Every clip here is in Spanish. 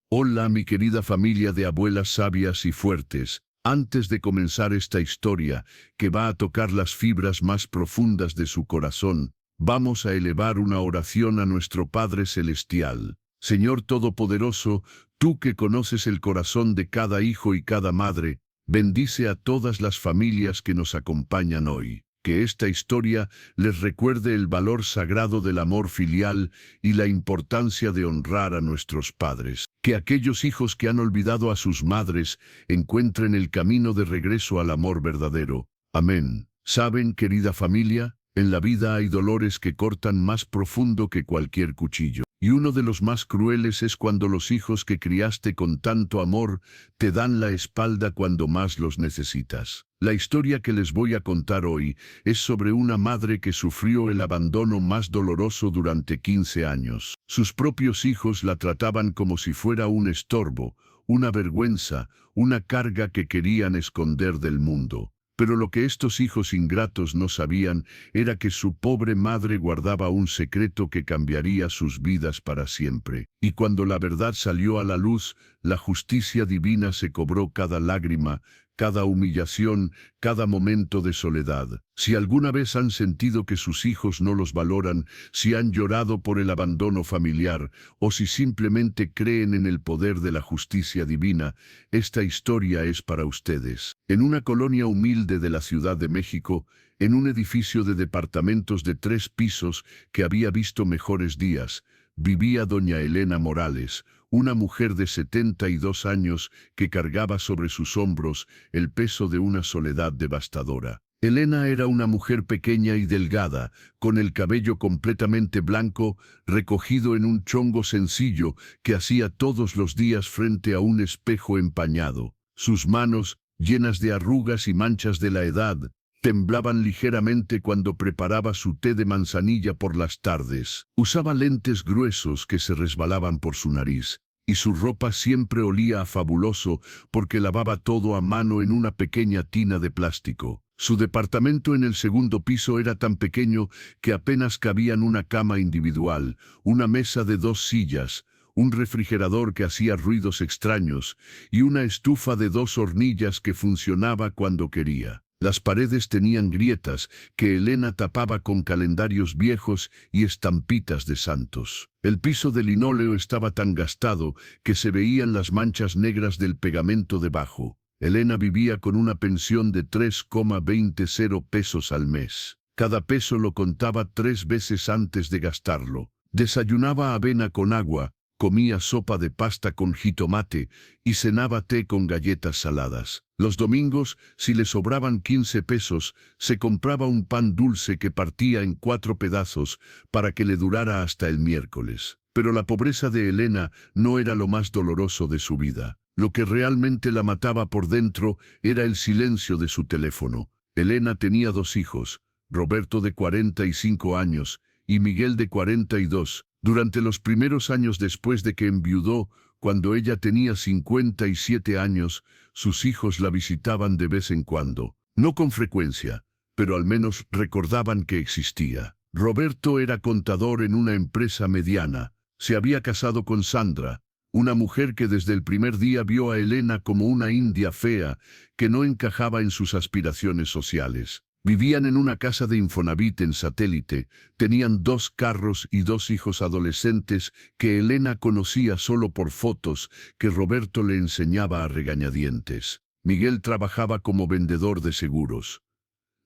Hola mi querida familia de abuelas sabias y fuertes. Antes de comenzar esta historia, que va a tocar las fibras más profundas de su corazón, vamos a elevar una oración a nuestro Padre Celestial. Señor Todopoderoso, tú que conoces el corazón de cada hijo y cada madre, bendice a todas las familias que nos acompañan hoy. Que esta historia les recuerde el valor sagrado del amor filial y la importancia de honrar a nuestros padres. Que aquellos hijos que han olvidado a sus madres encuentren el camino de regreso al amor verdadero. Amén. ¿Saben, querida familia? En la vida hay dolores que cortan más profundo que cualquier cuchillo. Y uno de los más crueles es cuando los hijos que criaste con tanto amor te dan la espalda cuando más los necesitas. La historia que les voy a contar hoy es sobre una madre que sufrió el abandono más doloroso durante 15 años. Sus propios hijos la trataban como si fuera un estorbo, una vergüenza, una carga que querían esconder del mundo. Pero lo que estos hijos ingratos no sabían era que su pobre madre guardaba un secreto que cambiaría sus vidas para siempre. Y cuando la verdad salió a la luz, la justicia divina se cobró cada lágrima, cada humillación, cada momento de soledad. Si alguna vez han sentido que sus hijos no los valoran, si han llorado por el abandono familiar, o si simplemente creen en el poder de la justicia divina, esta historia es para ustedes. En una colonia humilde de la Ciudad de México, en un edificio de departamentos de 3 pisos que había visto mejores días, vivía doña Elena Morales, una mujer de 72 años que cargaba sobre sus hombros el peso de una soledad devastadora. Elena era una mujer pequeña y delgada, con el cabello completamente blanco, recogido en un chongo sencillo que hacía todos los días frente a un espejo empañado. Sus manos, llenas de arrugas y manchas de la edad, temblaban ligeramente cuando preparaba su té de manzanilla por las tardes. Usaba lentes gruesos que se resbalaban por su nariz, y su ropa siempre olía a fabuloso porque lavaba todo a mano en una pequeña tina de plástico. Su departamento en el segundo piso era tan pequeño que apenas cabían una cama individual, una mesa de 2 sillas, un refrigerador que hacía ruidos extraños y una estufa de 2 hornillas que funcionaba cuando quería. Las paredes tenían grietas que Elena tapaba con calendarios viejos y estampitas de santos. El piso de linóleo estaba tan gastado que se veían las manchas negras del pegamento debajo. Elena vivía con una pensión de 3,20 pesos al mes. Cada peso lo contaba 3 veces antes de gastarlo. Desayunaba avena con agua, comía sopa de pasta con jitomate y cenaba té con galletas saladas. Los domingos, si le sobraban 15 pesos, se compraba un pan dulce que partía en 4 pedazos para que le durara hasta el miércoles. Pero la pobreza de Elena no era lo más doloroso de su vida. Lo que realmente la mataba por dentro era el silencio de su teléfono. Elena tenía 2 hijos, Roberto de 45 años y Miguel de 42. Durante los primeros años después de que enviudó, cuando ella tenía 57 años, sus hijos la visitaban de vez en cuando. No con frecuencia, pero al menos recordaban que existía. Roberto era contador en una empresa mediana. Se había casado con Sandra, una mujer que desde el primer día vio a Elena como una india fea que no encajaba en sus aspiraciones sociales. Vivían en una casa de Infonavit en Satélite, tenían 2 carros y 2 hijos adolescentes que Elena conocía solo por fotos que Roberto le enseñaba a regañadientes. Miguel trabajaba como vendedor de seguros.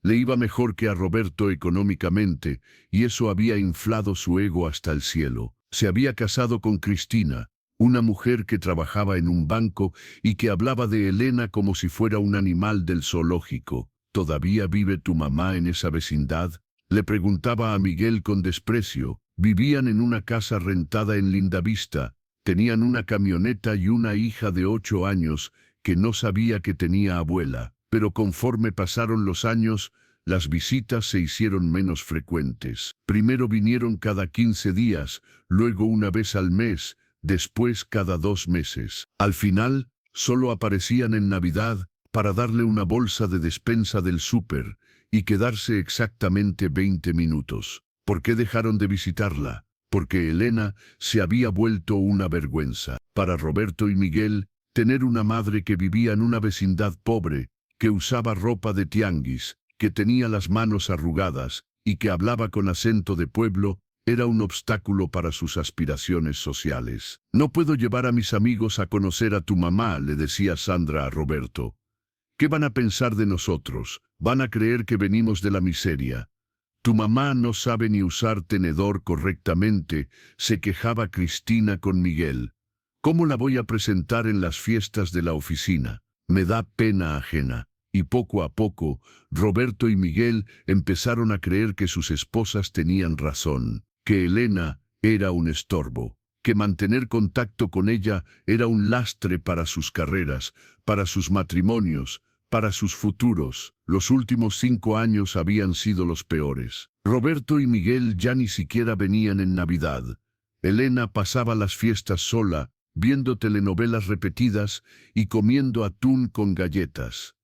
Le iba mejor que a Roberto económicamente, y eso había inflado su ego hasta el cielo. Se había casado con Cristina, una mujer que trabajaba en un banco y que hablaba de Elena como si fuera un animal del zoológico. ¿Todavía vive tu mamá en esa vecindad?, le preguntaba a Miguel con desprecio. Vivían en una casa rentada en Lindavista, tenían una camioneta y una hija de 8 años que no sabía que tenía abuela. Pero conforme pasaron los años, las visitas se hicieron menos frecuentes. Primero vinieron cada 15 días, luego una vez al mes, después cada 2 meses. Al final, solo aparecían en Navidad, para darle una bolsa de despensa del súper y quedarse exactamente 20 minutos. ¿Por qué dejaron de visitarla? porque Elena se había vuelto una vergüenza. Para Roberto y Miguel, tener una madre que vivía en una vecindad pobre, que usaba ropa de tianguis, que tenía las manos arrugadas y que hablaba con acento de pueblo, era un obstáculo para sus aspiraciones sociales. «No puedo llevar a mis amigos a conocer a tu mamá», le decía Sandra a Roberto. «¿Qué van a pensar de nosotros? Van a creer que venimos de la miseria». «Tu mamá no sabe ni usar tenedor correctamente», se quejaba Cristina con Miguel. «¿Cómo la voy a presentar en las fiestas de la oficina? Me da pena ajena». Y poco a poco, Roberto y Miguel empezaron a creer que sus esposas tenían razón, que Elena era un estorbo, que mantener contacto con ella era un lastre para sus carreras, para sus matrimonios, para sus futuros. Los últimos 5 años habían sido los peores. Roberto y Miguel ya ni siquiera venían en Navidad. Elena pasaba las fiestas sola, viendo telenovelas repetidas y comiendo atún con galletas.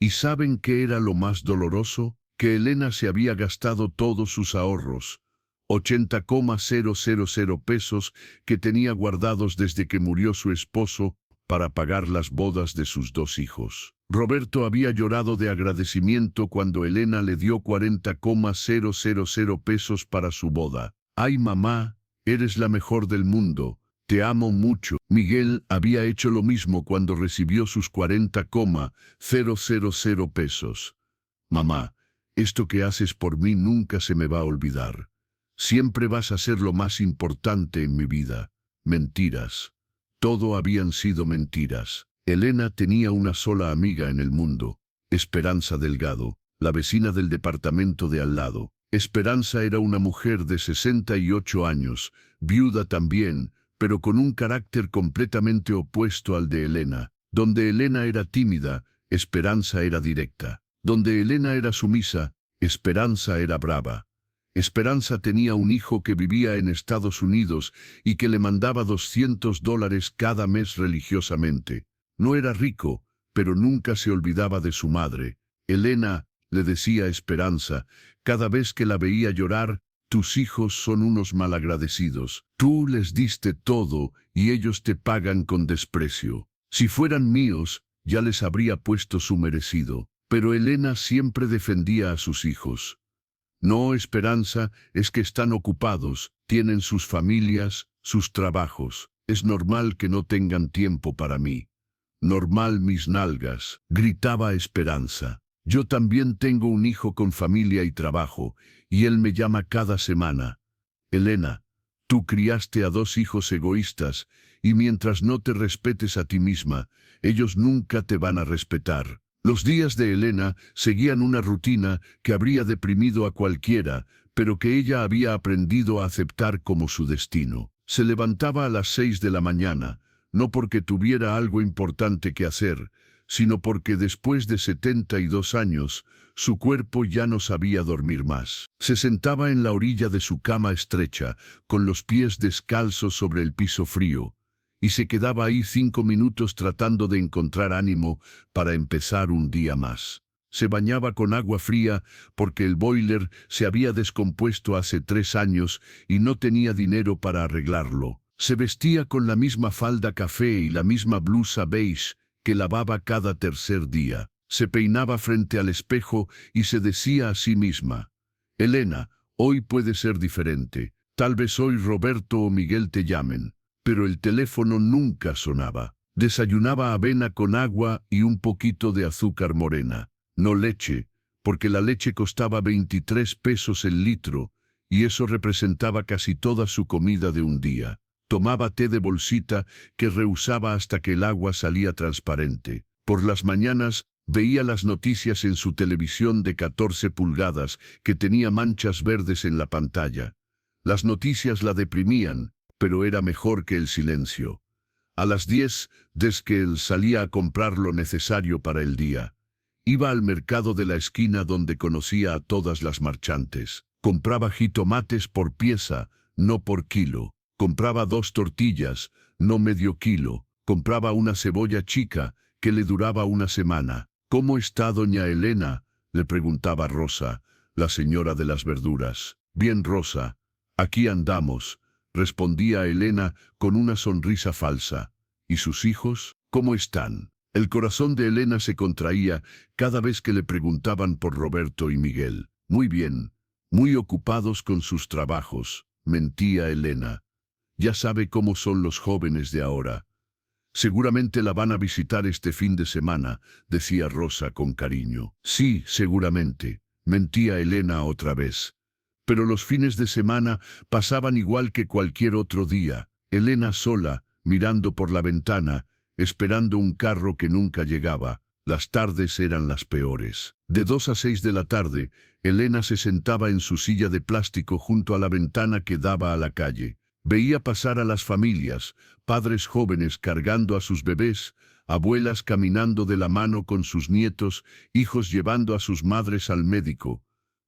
¿Y saben qué era lo más doloroso? Que Elena se había gastado todos sus ahorros, 80,000 pesos que tenía guardados desde que murió su esposo para pagar las bodas de sus 2 hijos. Roberto había llorado de agradecimiento cuando Elena le dio 40,000 pesos para su boda. «Ay, mamá, eres la mejor del mundo. Te amo mucho». Miguel había hecho lo mismo cuando recibió sus 40,000 pesos. «Mamá, esto que haces por mí nunca se me va a olvidar. Siempre vas a ser lo más importante en mi vida». Mentiras. Todo habían sido mentiras. Elena tenía una sola amiga en el mundo, Esperanza Delgado, la vecina del departamento de al lado. Esperanza era una mujer de 68 años, viuda también, pero con un carácter completamente opuesto al de Elena. Donde Elena era tímida, Esperanza era directa. Donde Elena era sumisa, Esperanza era brava. Esperanza tenía un hijo que vivía en Estados Unidos y que le mandaba $200 cada mes religiosamente. No era rico, pero nunca se olvidaba de su madre. «Elena», le decía Esperanza, cada vez que la veía llorar, «tus hijos son unos malagradecidos. Tú les diste todo y ellos te pagan con desprecio. Si fueran míos, ya les habría puesto su merecido». Pero Elena siempre defendía a sus hijos. «No, Esperanza, es que están ocupados, tienen sus familias, sus trabajos. Es normal que no tengan tiempo para mí». «Normal mis nalgas», gritaba Esperanza. «Yo también tengo un hijo con familia y trabajo, y él me llama cada semana. Elena, tú criaste a 2 hijos egoístas, y mientras no te respetes a ti misma, ellos nunca te van a respetar». Los días de Elena seguían una rutina que habría deprimido a cualquiera, pero que ella había aprendido a aceptar como su destino. Se levantaba a las 6 de la mañana, no porque tuviera algo importante que hacer, sino porque después de 72 años, su cuerpo ya no sabía dormir más. Se sentaba en la orilla de su cama estrecha, con los pies descalzos sobre el piso frío, y se quedaba ahí 5 minutos tratando de encontrar ánimo para empezar un día más. Se bañaba con agua fría porque el boiler se había descompuesto hace 3 años y no tenía dinero para arreglarlo. Se vestía con la misma falda café y la misma blusa beige que lavaba cada tercer día. Se peinaba frente al espejo y se decía a sí misma: «Elena, hoy puede ser diferente. Tal vez hoy Roberto o Miguel te llamen». Pero el teléfono nunca sonaba. Desayunaba avena con agua y un poquito de azúcar morena. No leche, porque la leche costaba 23 pesos el litro, y eso representaba casi toda su comida de un día. Tomaba té de bolsita que rehusaba hasta que el agua salía transparente. Por las mañanas veía las noticias en su televisión de 14 pulgadas que tenía manchas verdes en la pantalla. Las noticias la deprimían, pero era mejor que el silencio. A las 10, desde que él salía a comprar lo necesario para el día, iba al mercado de la esquina donde conocía a todas las marchantes. Compraba jitomates por pieza, no por kilo. Compraba 2 tortillas, no medio kilo. Compraba una cebolla chica que le duraba una semana. «¿Cómo está doña Elena?», le preguntaba Rosa, la señora de las verduras. «Bien, Rosa. Aquí andamos, respondía Elena con una sonrisa falsa. ¿Y sus hijos? ¿Cómo están? El corazón de Elena se contraía cada vez que le preguntaban por Roberto y Miguel. Muy bien, muy ocupados con sus trabajos, mentía Elena. Ya sabe cómo son los jóvenes de ahora. Seguramente la van a visitar este fin de semana, decía Rosa con cariño. Sí, seguramente, mentía Elena otra vez. Pero los fines de semana pasaban igual que cualquier otro día. Elena sola, mirando por la ventana, esperando un carro que nunca llegaba. Las tardes eran las peores. De 2 a 6 de la tarde, Elena se sentaba en su silla de plástico junto a la ventana que daba a la calle. Veía pasar a las familias, padres jóvenes cargando a sus bebés, abuelas caminando de la mano con sus nietos, hijos llevando a sus madres al médico.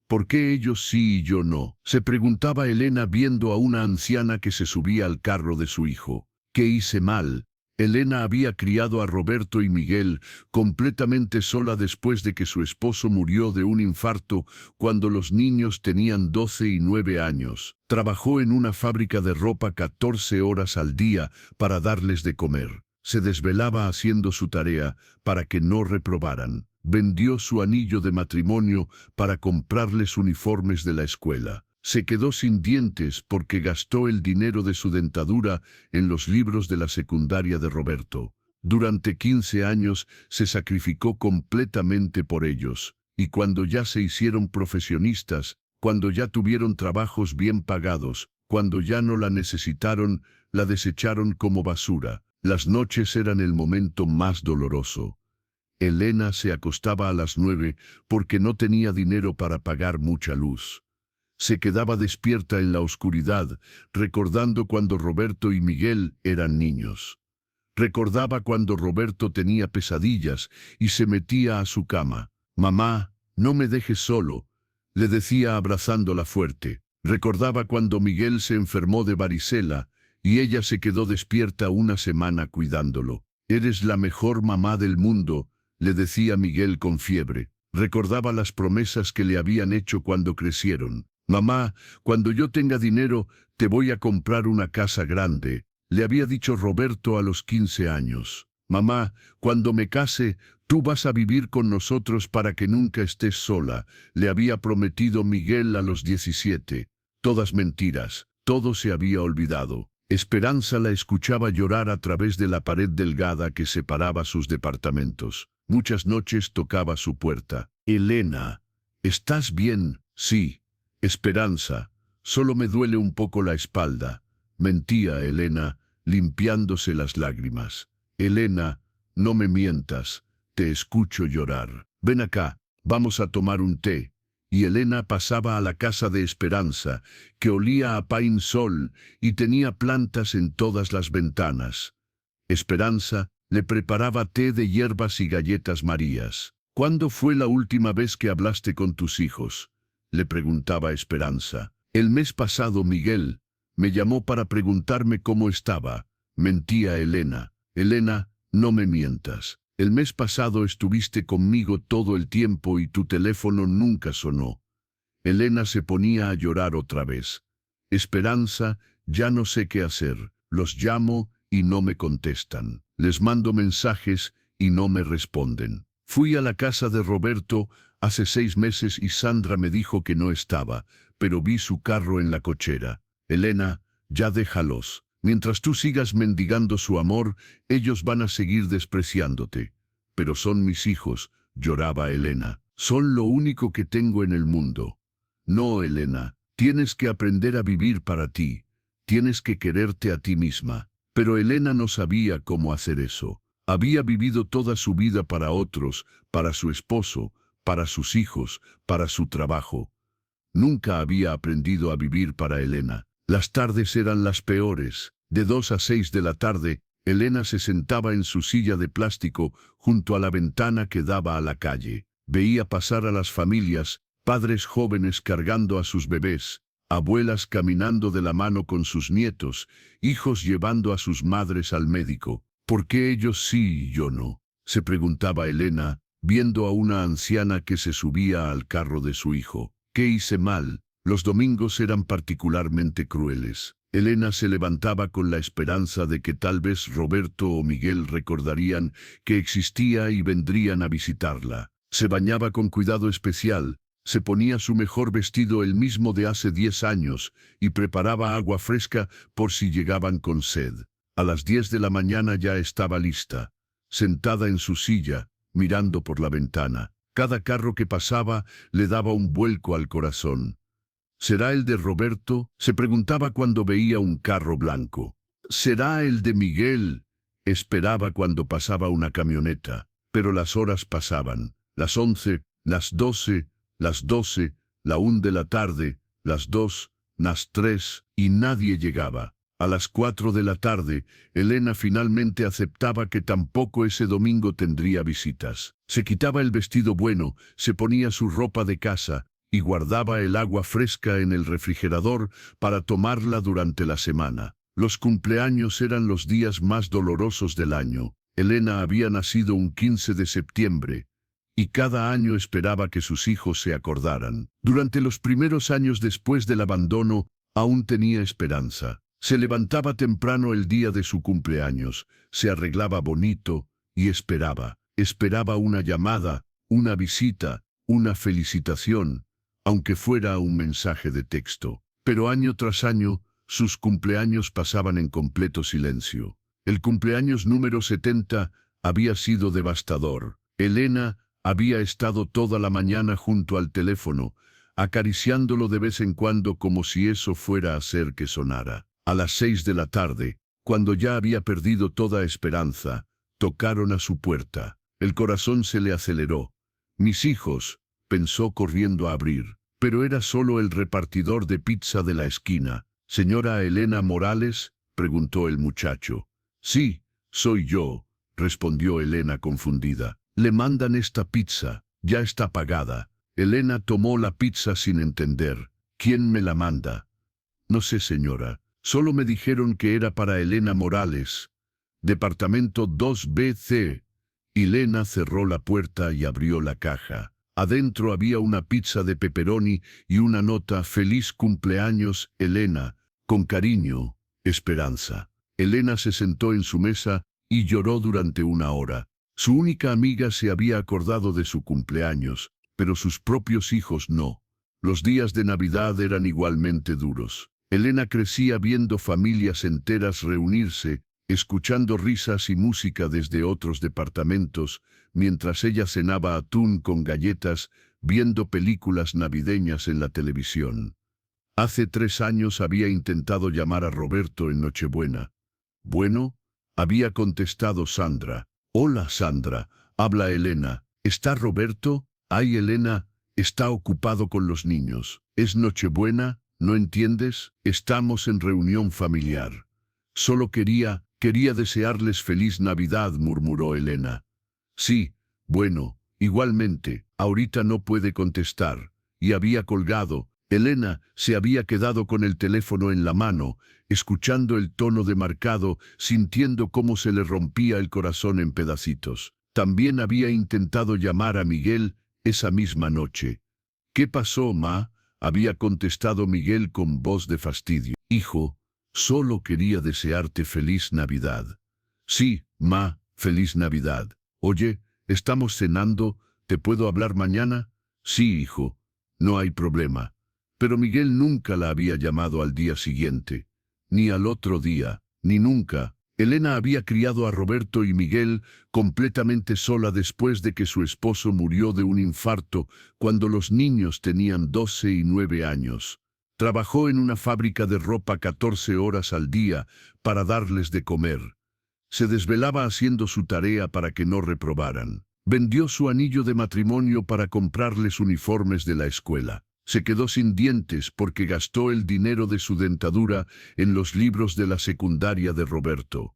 ¿Por qué ellos sí y yo no?, se preguntaba Elena viendo a una anciana que se subía al carro de su hijo. ¿Qué hice mal? Elena había criado a Roberto y Miguel completamente sola después de que su esposo murió de un infarto cuando los niños tenían 12 y 9 años. Trabajó en una fábrica de ropa 14 horas al día para darles de comer. Se desvelaba haciendo su tarea para que no reprobaran. Vendió su anillo de matrimonio para comprarles uniformes de la escuela. Se quedó sin dientes porque gastó el dinero de su dentadura en los libros de la secundaria de Roberto. Durante 15 años se sacrificó completamente por ellos, y cuando ya se hicieron profesionistas, cuando ya tuvieron trabajos bien pagados, cuando ya no la necesitaron, la desecharon como basura. Las noches eran el momento más doloroso. Elena se acostaba a las 9 porque no tenía dinero para pagar mucha luz. Se quedaba despierta en la oscuridad, recordando cuando Roberto y Miguel eran niños. Recordaba cuando Roberto tenía pesadillas y se metía a su cama. «Mamá, no me dejes solo», le decía abrazándola fuerte. Recordaba cuando Miguel se enfermó de varicela y ella se quedó despierta una semana cuidándolo. «Eres la mejor mamá del mundo», le decía Miguel con fiebre. Recordaba las promesas que le habían hecho cuando crecieron. «Mamá, cuando yo tenga dinero, te voy a comprar una casa grande», le había dicho Roberto a los 15 años. «Mamá, cuando me case, tú vas a vivir con nosotros para que nunca estés sola», le había prometido Miguel a los 17. Todas mentiras, todo se había olvidado. Esperanza la escuchaba llorar a través de la pared delgada que separaba sus departamentos. Muchas noches tocaba su puerta. «Elena, ¿estás bien?» «Sí». «Esperanza, solo me duele un poco la espalda», mentía Elena, limpiándose las lágrimas. «Elena, no me mientas, te escucho llorar. Ven acá, vamos a tomar un té». Y Elena pasaba a la casa de Esperanza, que olía a Pine Sol y tenía plantas en todas las ventanas. Esperanza le preparaba té de hierbas y galletas Marías. «¿Cuándo fue la última vez que hablaste con tus hijos?», le preguntaba Esperanza. «El mes pasado Miguel me llamó para preguntarme cómo estaba», mentía Elena. «Elena, no me mientas. El mes pasado estuviste conmigo todo el tiempo y tu teléfono nunca sonó». Elena se ponía a llorar otra vez. «Esperanza, ya no sé qué hacer. Los llamo y no me contestan. Les mando mensajes y no me responden. Fui a la casa de Roberto hace 6 meses y Sandra me dijo que no estaba, pero vi su carro en la cochera. Elena, ya déjalos. Mientras tú sigas mendigando su amor, ellos van a seguir despreciándote». «Pero son mis hijos», lloraba Elena. «Son lo único que tengo en el mundo». «No, Elena, tienes que aprender a vivir para ti. Tienes que quererte a ti misma». Pero Elena no sabía cómo hacer eso. Había vivido toda su vida para otros, para su esposo, para sus hijos, para su trabajo. Nunca había aprendido a vivir para Elena. Las tardes eran las peores. De 2 a 6 de la tarde, Elena se sentaba en su silla de plástico junto a la ventana que daba a la calle. Veía pasar a las familias, padres jóvenes cargando a sus bebés, abuelas caminando de la mano con sus nietos, hijos llevando a sus madres al médico. «¿Por qué ellos sí y yo no?», se preguntaba Elena, viendo a una anciana que se subía al carro de su hijo. «¿Qué hice mal?», Los domingos eran particularmente crueles. Elena se levantaba con la esperanza de que tal vez Roberto o Miguel recordarían que existía y vendrían a visitarla. Se bañaba con cuidado especial, se ponía su mejor vestido, el mismo de hace 10 años, y preparaba agua fresca por si llegaban con sed. A las 10 de la mañana ya estaba lista, sentada en su silla, mirando por la ventana. Cada carro que pasaba le daba un vuelco al corazón. ¿Será el de Roberto?, se preguntaba cuando veía un carro blanco. ¿Será el de Miguel?, esperaba cuando pasaba una camioneta. Pero las horas pasaban. Las 11, las 12, las 12, la 1 de la tarde, las 2, las 3, y nadie llegaba. A las 4 de la tarde, Elena finalmente aceptaba que tampoco ese domingo tendría visitas. Se quitaba el vestido bueno, se ponía su ropa de casa, y guardaba el agua fresca en el refrigerador para tomarla durante la semana. Los cumpleaños eran los días más dolorosos del año. Elena había nacido un 15 de septiembre, y cada año esperaba que sus hijos se acordaran. Durante los primeros años después del abandono, aún tenía esperanza. Se levantaba temprano el día de su cumpleaños, se arreglaba bonito y esperaba. Esperaba una llamada, una visita, una felicitación, aunque fuera un mensaje de texto. Pero año tras año, sus cumpleaños pasaban en completo silencio. El cumpleaños número 70 había sido devastador. Elena había estado toda la mañana junto al teléfono, acariciándolo de vez en cuando como si eso fuera a hacer que sonara. A las 6 de la tarde, cuando ya había perdido toda esperanza, tocaron a su puerta. El corazón se le aceleró. «Mis hijos», pensó corriendo a abrir, pero era solo el repartidor de pizza de la esquina. «¿Señora Elena Morales?», preguntó el muchacho. «Sí, soy yo», respondió Elena confundida. «Le mandan esta pizza, ya está pagada». Elena tomó la pizza sin entender. «¿Quién me la manda?». «No sé, señora. Solo me dijeron que era para Elena Morales. Departamento 2BC». Elena cerró la puerta y abrió la caja. Adentro había una pizza de pepperoni y una nota: «Feliz cumpleaños, Elena. Con cariño, Esperanza». Elena se sentó en su mesa y lloró durante una hora. Su única amiga se había acordado de su cumpleaños, pero sus propios hijos no. Los días de Navidad eran igualmente duros. Elena crecía viendo familias enteras reunirse, escuchando risas y música desde otros departamentos, mientras ella cenaba atún con galletas, viendo películas navideñas en la televisión. Hace 3 años había intentado llamar a Roberto en Nochebuena. «Bueno», había contestado Sandra. «Hola, Sandra», habla Elena. «¿Está Roberto?». «Ay, Elena, está ocupado con los niños. Es Nochebuena, ¿no entiendes? Estamos en reunión familiar». «Solo quería desearles feliz Navidad», murmuró Elena. «Sí, bueno, igualmente, ahorita no puede contestar». Y había colgado. Elena se había quedado con el teléfono en la mano, escuchando el tono demarcado, sintiendo cómo se le rompía el corazón en pedacitos. También había intentado llamar a Miguel esa misma noche. «¿Qué pasó, ma?», había contestado Miguel con voz de fastidio. «Hijo, solo quería desearte feliz Navidad». «Sí, ma, feliz Navidad. Oye, estamos cenando, ¿te puedo hablar mañana?». «Sí, hijo, no hay problema». Pero Miguel nunca la había llamado al día siguiente, ni al otro día, ni nunca. Elena había criado a Roberto y Miguel completamente sola después de que su esposo murió de un infarto cuando los niños tenían 12 y 9 años. Trabajó en una fábrica de ropa 14 horas al día para darles de comer. Se desvelaba haciendo su tarea para que no reprobaran. Vendió su anillo de matrimonio para comprarles uniformes de la escuela. Se quedó sin dientes porque gastó el dinero de su dentadura en los libros de la secundaria de Roberto.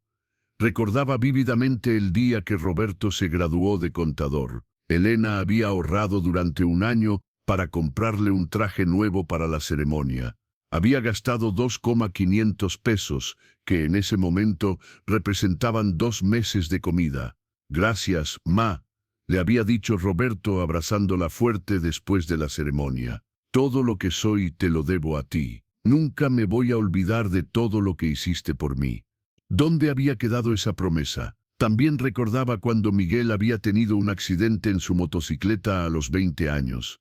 Recordaba vívidamente el día que Roberto se graduó de contador. Elena había ahorrado durante un año para comprarle un traje nuevo para la ceremonia. Había gastado 2,500 pesos, que en ese momento representaban 2 meses de comida. «Gracias, ma», le había dicho Roberto abrazándola fuerte después de la ceremonia. Todo lo que soy te lo debo a ti. Nunca me voy a olvidar de todo lo que hiciste por mí. ¿Dónde había quedado esa promesa? También recordaba cuando Miguel había tenido un accidente en su motocicleta a los 20 años.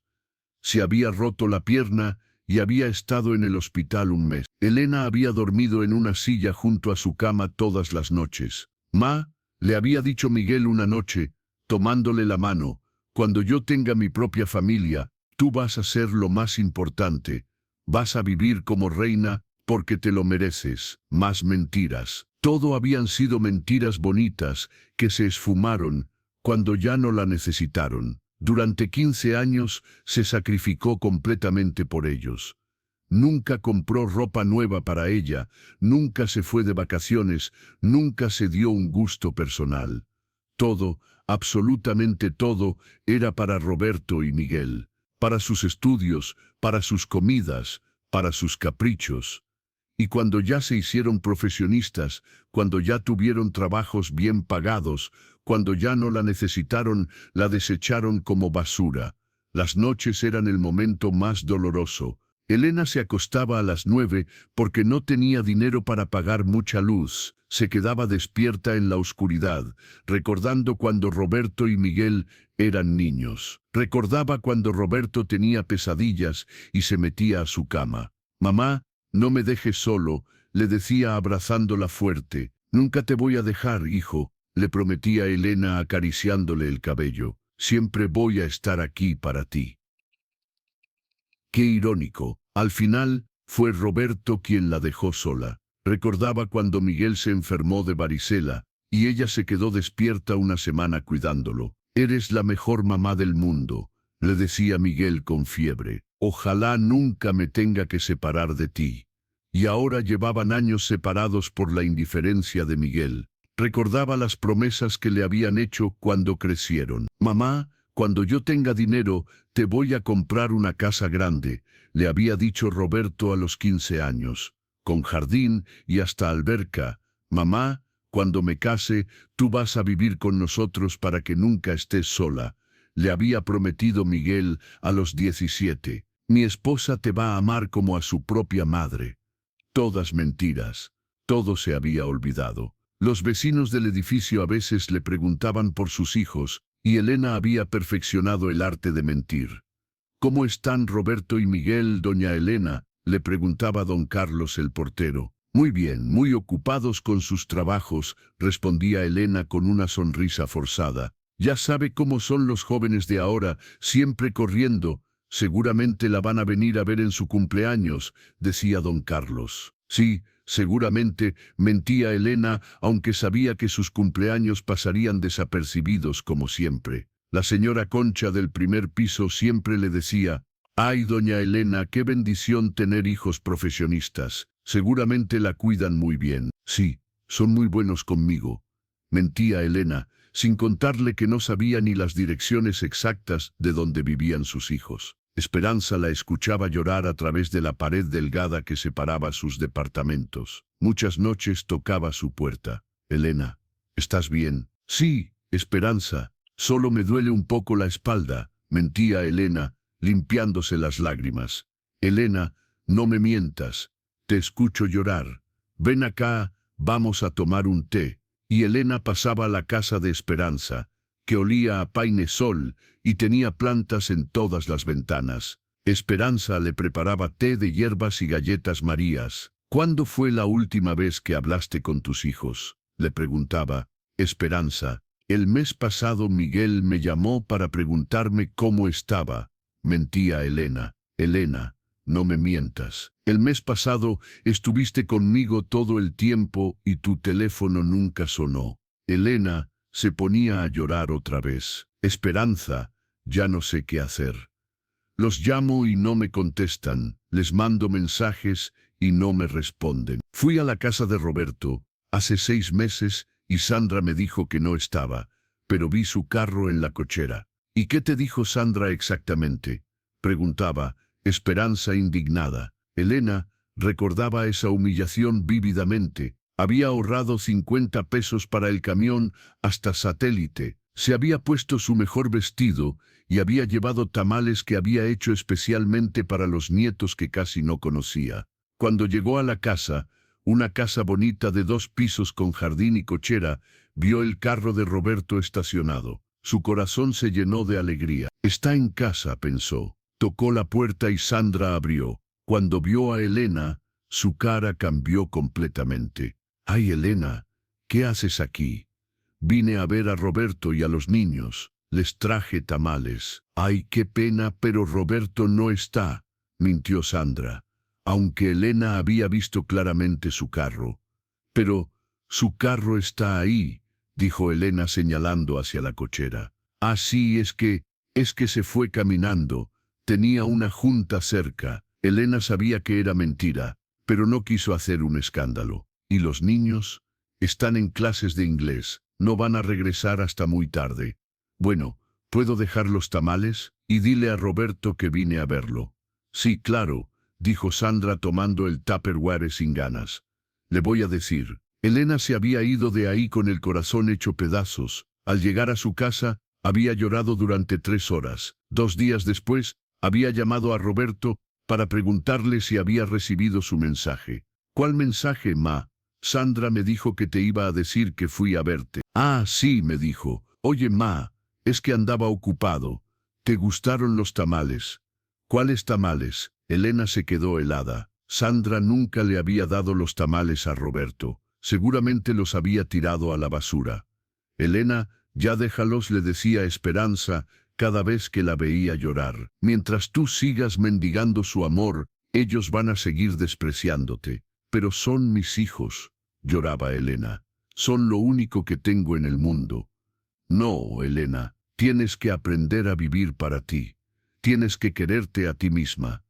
Se había roto la pierna y había estado en el hospital un mes. Elena había dormido en una silla junto a su cama todas las noches. Ma, le había dicho Miguel una noche, tomándole la mano, cuando yo tenga mi propia familia, tú vas a ser lo más importante. Vas a vivir como reina porque te lo mereces. Más mentiras. Todo habían sido mentiras bonitas que se esfumaron cuando ya no la necesitaron. Durante 15 años se sacrificó completamente por ellos. Nunca compró ropa nueva para ella, nunca se fue de vacaciones, nunca se dio un gusto personal. Todo, absolutamente todo, era para Roberto y Miguel, para sus estudios, para sus comidas, para sus caprichos. Y cuando ya se hicieron profesionistas, cuando ya tuvieron trabajos bien pagados, cuando ya no la necesitaron, la desecharon como basura. Las noches eran el momento más doloroso. Elena se acostaba a las 9 porque no tenía dinero para pagar mucha luz. Se quedaba despierta en la oscuridad, recordando cuando Roberto y Miguel eran niños. Recordaba cuando Roberto tenía pesadillas y se metía a su cama. «Mamá, no me dejes solo», le decía abrazándola fuerte. «Nunca te voy a dejar, hijo», le prometía Elena acariciándole el cabello. «Siempre voy a estar aquí para ti». Qué irónico. Al final, fue Roberto quien la dejó sola. Recordaba cuando Miguel se enfermó de varicela, y ella se quedó despierta una semana cuidándolo. «Eres la mejor mamá del mundo», le decía Miguel con fiebre. «Ojalá nunca me tenga que separar de ti». Y ahora llevaban años separados por la indiferencia de Miguel. Recordaba las promesas que le habían hecho cuando crecieron. «Mamá, cuando yo tenga dinero, te voy a comprar una casa grande», le había dicho Roberto a los 15 años, con jardín y hasta alberca. «Mamá, cuando me case, tú vas a vivir con nosotros para que nunca estés sola», le había prometido Miguel a los 17. «Mi esposa te va a amar como a su propia madre». Todas mentiras. Todo se había olvidado. Los vecinos del edificio a veces le preguntaban por sus hijos, y Elena había perfeccionado el arte de mentir. «¿Cómo están Roberto y Miguel, doña Elena?», le preguntaba don Carlos el portero. «Muy bien, muy ocupados con sus trabajos», respondía Elena con una sonrisa forzada. «Ya sabe cómo son los jóvenes de ahora, siempre corriendo. Seguramente la van a venir a ver en su cumpleaños», decía don Carlos. «Sí, seguramente», mentía Elena, aunque sabía que sus cumpleaños pasarían desapercibidos como siempre. La señora Concha del primer piso siempre le decía: «Ay, doña Elena, qué bendición tener hijos profesionistas. Seguramente la cuidan muy bien». «Sí, son muy buenos conmigo», mentía Elena, sin contarle que no sabía ni las direcciones exactas de donde vivían sus hijos. Esperanza la escuchaba llorar a través de la pared delgada que separaba sus departamentos. Muchas noches tocaba su puerta. «Elena, ¿estás bien?» «Sí, Esperanza, solo me duele un poco la espalda», mentía Elena, limpiándose las lágrimas. «Elena, no me mientas. Te escucho llorar. Ven acá, vamos a tomar un té». Y Elena pasaba a la casa de Esperanza, que olía a painesol y tenía plantas en todas las ventanas. Esperanza le preparaba té de hierbas y galletas marías. «¿Cuándo fue la última vez que hablaste con tus hijos?», le preguntaba. «Esperanza, el mes pasado Miguel me llamó para preguntarme cómo estaba», mentía Elena. «Elena, no me mientas. El mes pasado estuviste conmigo todo el tiempo y tu teléfono nunca sonó». Elena se ponía a llorar otra vez. «Esperanza, ya no sé qué hacer. Los llamo y no me contestan, les mando mensajes y no me responden. Fui a la casa de Roberto hace 6 meses y Sandra me dijo que no estaba, pero vi su carro en la cochera». «¿Y qué te dijo Sandra exactamente?», preguntaba Esperanza indignada. Elena recordaba esa humillación vívidamente. Había ahorrado 50 pesos para el camión hasta Satélite. Se había puesto su mejor vestido y había llevado tamales que había hecho especialmente para los nietos que casi no conocía. Cuando llegó a la casa, una casa bonita de 2 pisos con jardín y cochera, vio el carro de Roberto estacionado. Su corazón se llenó de alegría. Está en casa, pensó. Tocó la puerta y Sandra abrió. Cuando vio a Elena, su cara cambió completamente. «Ay, Elena, ¿qué haces aquí?» «Vine a ver a Roberto y a los niños. Les traje tamales». «Ay, qué pena, pero Roberto no está», mintió Sandra, aunque Elena había visto claramente su carro. «Pero su carro está ahí», dijo Elena señalando hacia la cochera. «Ah, sí, es que se fue caminando. Tenía una junta cerca». Elena sabía que era mentira, pero no quiso hacer un escándalo. «¿Y los niños?» «Están en clases de inglés. No van a regresar hasta muy tarde». «Bueno, ¿puedo dejar los tamales? Y dile a Roberto que vine a verlo». «Sí, claro», dijo Sandra tomando el Tupperware sin ganas. «Le voy a decir». Elena se había ido de ahí con el corazón hecho pedazos. Al llegar a su casa, había llorado durante 3 horas. 2 días después, había llamado a Roberto para preguntarle si había recibido su mensaje. «¿Cuál mensaje, ma? Sandra me dijo que te iba a decir que fui a verte». «Ah, sí», me dijo. «Oye, ma, es que andaba ocupado. ¿Te gustaron los tamales?» «¿Cuáles tamales?» Elena se quedó helada. Sandra nunca le había dado los tamales a Roberto. Seguramente los había tirado a la basura. «Elena, ya déjalos», le decía Esperanza cada vez que la veía llorar. «Mientras tú sigas mendigando su amor, ellos van a seguir despreciándote». «Pero son mis hijos», lloraba Elena. «Son lo único que tengo en el mundo». «No, Elena, tienes que aprender a vivir para ti. Tienes que quererte a ti misma».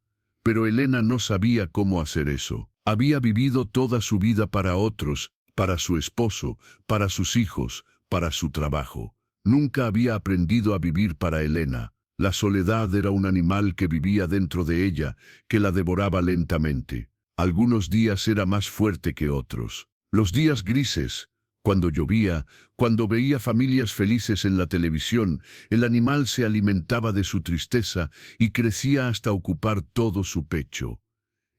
Pero Elena no sabía cómo hacer eso. Había vivido toda su vida para otros, para su esposo, para sus hijos, para su trabajo. Nunca había aprendido a vivir para Elena. La soledad era un animal que vivía dentro de ella, que la devoraba lentamente. Algunos días era más fuerte que otros. Los días grises, cuando llovía, cuando veía familias felices en la televisión, el animal se alimentaba de su tristeza y crecía hasta ocupar todo su pecho.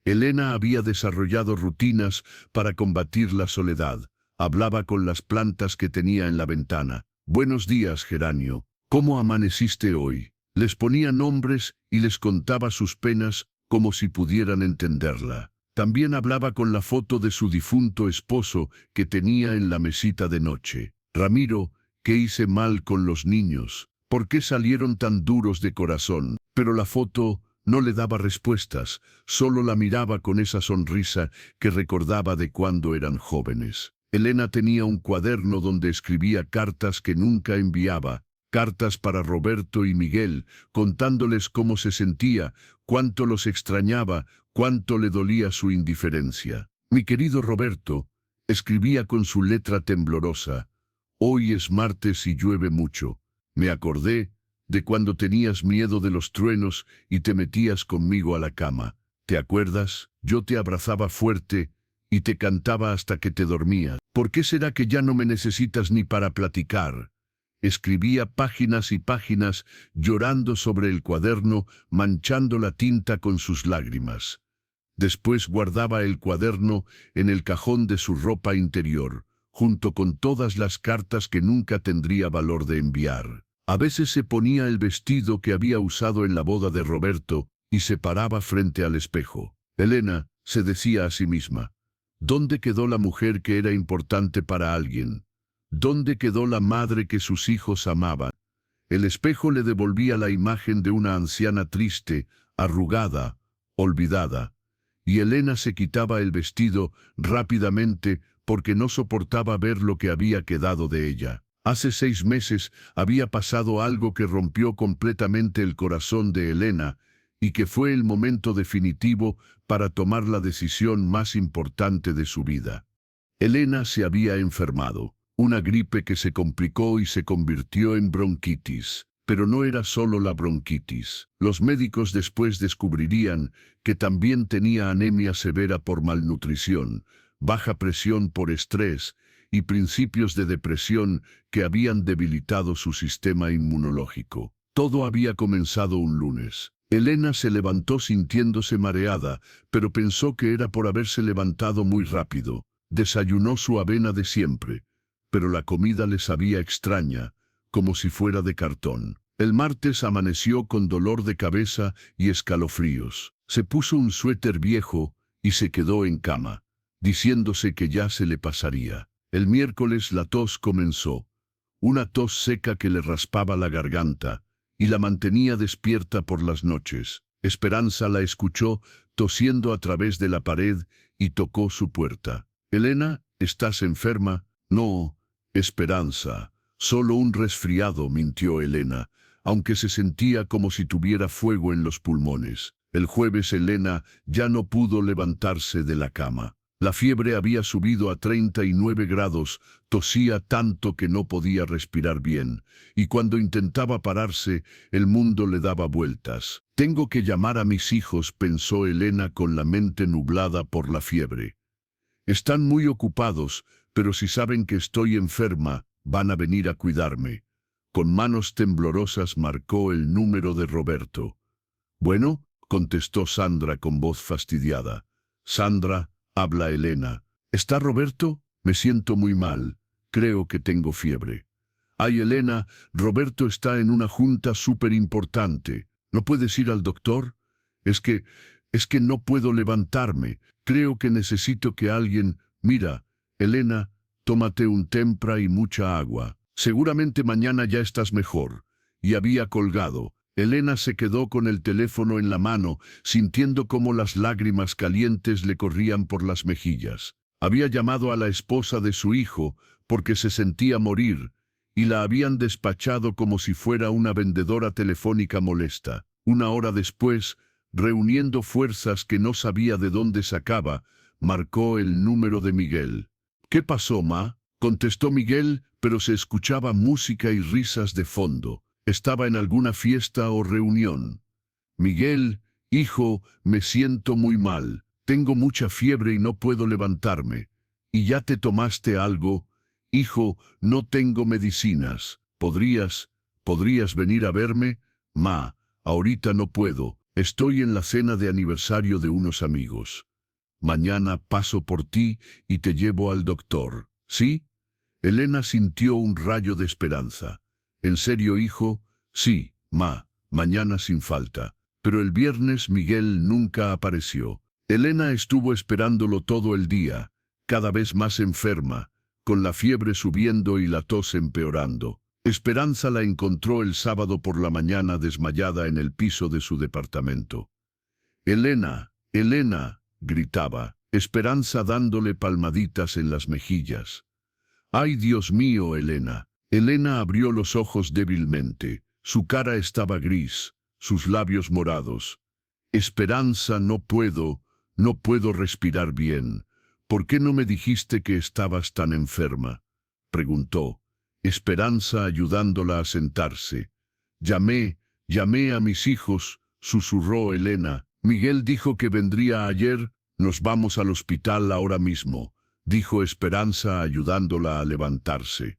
Elena había desarrollado rutinas para combatir la soledad. Hablaba con las plantas que tenía en la ventana. «Buenos días, geranio. ¿Cómo amaneciste hoy?» Les ponía nombres y les contaba sus penas como si pudieran entenderla. También hablaba con la foto de su difunto esposo que tenía en la mesita de noche. «Ramiro, ¿qué hice mal con los niños? ¿Por qué salieron tan duros de corazón?» Pero la foto no le daba respuestas, solo la miraba con esa sonrisa que recordaba de cuando eran jóvenes. Elena tenía un cuaderno donde escribía cartas que nunca enviaba, cartas para Roberto y Miguel, contándoles cómo se sentía, cuánto los extrañaba, cuánto le dolía su indiferencia. «Mi querido Roberto», escribía con su letra temblorosa, «hoy es martes y llueve mucho. Me acordé de cuando tenías miedo de los truenos y te metías conmigo a la cama. ¿Te acuerdas? Yo te abrazaba fuerte y te cantaba hasta que te dormías. ¿Por qué será que ya no me necesitas ni para platicar?» Escribía páginas y páginas, llorando sobre el cuaderno, manchando la tinta con sus lágrimas. Después guardaba el cuaderno en el cajón de su ropa interior, junto con todas las cartas que nunca tendría valor de enviar. A veces se ponía el vestido que había usado en la boda de Roberto y se paraba frente al espejo. «Elena», se decía a sí misma, «¿dónde quedó la mujer que era importante para alguien? ¿Dónde quedó la madre que sus hijos amaban?» El espejo le devolvía la imagen de una anciana triste, arrugada, olvidada. Y Elena se quitaba el vestido rápidamente porque no soportaba ver lo que había quedado de ella. Hace 6 meses había pasado algo que rompió completamente el corazón de Elena y que fue el momento definitivo para tomar la decisión más importante de su vida. Elena se había enfermado, una gripe que se complicó y se convirtió en bronquitis. Pero no era solo la bronquitis. Los médicos después descubrirían que también tenía anemia severa por malnutrición, baja presión por estrés y principios de depresión que habían debilitado su sistema inmunológico. Todo había comenzado un lunes. Elena se levantó sintiéndose mareada, pero pensó que era por haberse levantado muy rápido. Desayunó su avena de siempre, pero la comida le sabía extraña, como si fuera de cartón. El martes amaneció con dolor de cabeza y escalofríos. Se puso un suéter viejo y se quedó en cama, diciéndose que ya se le pasaría. El miércoles la tos comenzó, una tos seca que le raspaba la garganta y la mantenía despierta por las noches. Esperanza la escuchó tosiendo a través de la pared y tocó su puerta. «Elena, ¿estás enferma?» «No, Esperanza, solo un resfriado», mintió Elena, aunque se sentía como si tuviera fuego en los pulmones. El jueves Elena ya no pudo levantarse de la cama. La fiebre había subido a 39 grados, tosía tanto que no podía respirar bien, y cuando intentaba pararse, el mundo le daba vueltas. «Tengo que llamar a mis hijos», pensó Elena con la mente nublada por la fiebre. «Están muy ocupados, pero si saben que estoy enferma, van a venir a cuidarme». Con manos temblorosas marcó el número de Roberto. «Bueno», contestó Sandra con voz fastidiada. «Sandra, habla Elena». «¿Está Roberto? Me siento muy mal. Creo que tengo fiebre». «Ay, Elena, Roberto está en una junta súper importante. ¿No puedes ir al doctor?» Es que no puedo levantarme. Creo que necesito que alguien...» «Mira, Elena, tómate un Tempra y mucha agua. Seguramente mañana ya estás mejor». Y había colgado. Elena se quedó con el teléfono en la mano, sintiendo cómo las lágrimas calientes le corrían por las mejillas. Había llamado a la esposa de su hijo porque se sentía morir, y la habían despachado como si fuera una vendedora telefónica molesta. Una hora después, reuniendo fuerzas que no sabía de dónde sacaba, marcó el número de Miguel. «¿Qué pasó, ma?», contestó Miguel, pero se escuchaba música y risas de fondo. Estaba en alguna fiesta o reunión. «Miguel, hijo, me siento muy mal. Tengo mucha fiebre y no puedo levantarme». «¿Y ya te tomaste algo?» «Hijo, no tengo medicinas. ¿Podrías venir a verme?» «Ma, ahorita no puedo. Estoy en la cena de aniversario de unos amigos. Mañana paso por ti y te llevo al doctor». «¿Sí?» Elena sintió un rayo de esperanza. «¿En serio, hijo?» «Sí, ma, mañana sin falta». Pero el viernes Miguel nunca apareció. Elena estuvo esperándolo todo el día, cada vez más enferma, con la fiebre subiendo y la tos empeorando. Esperanza la encontró el sábado por la mañana desmayada en el piso de su departamento. «Elena, Elena», gritaba, Esperanza dándole palmaditas en las mejillas. «Ay, Dios mío, Elena». Elena abrió los ojos débilmente. Su cara estaba gris, sus labios morados. «Esperanza, no puedo respirar bien. ¿Por qué no me dijiste que estabas tan enferma?», preguntó, Esperanza ayudándola a sentarse. Llamé a mis hijos», susurró Elena. «Miguel dijo que vendría ayer». «Nos vamos al hospital ahora mismo», dijo Esperanza ayudándola a levantarse.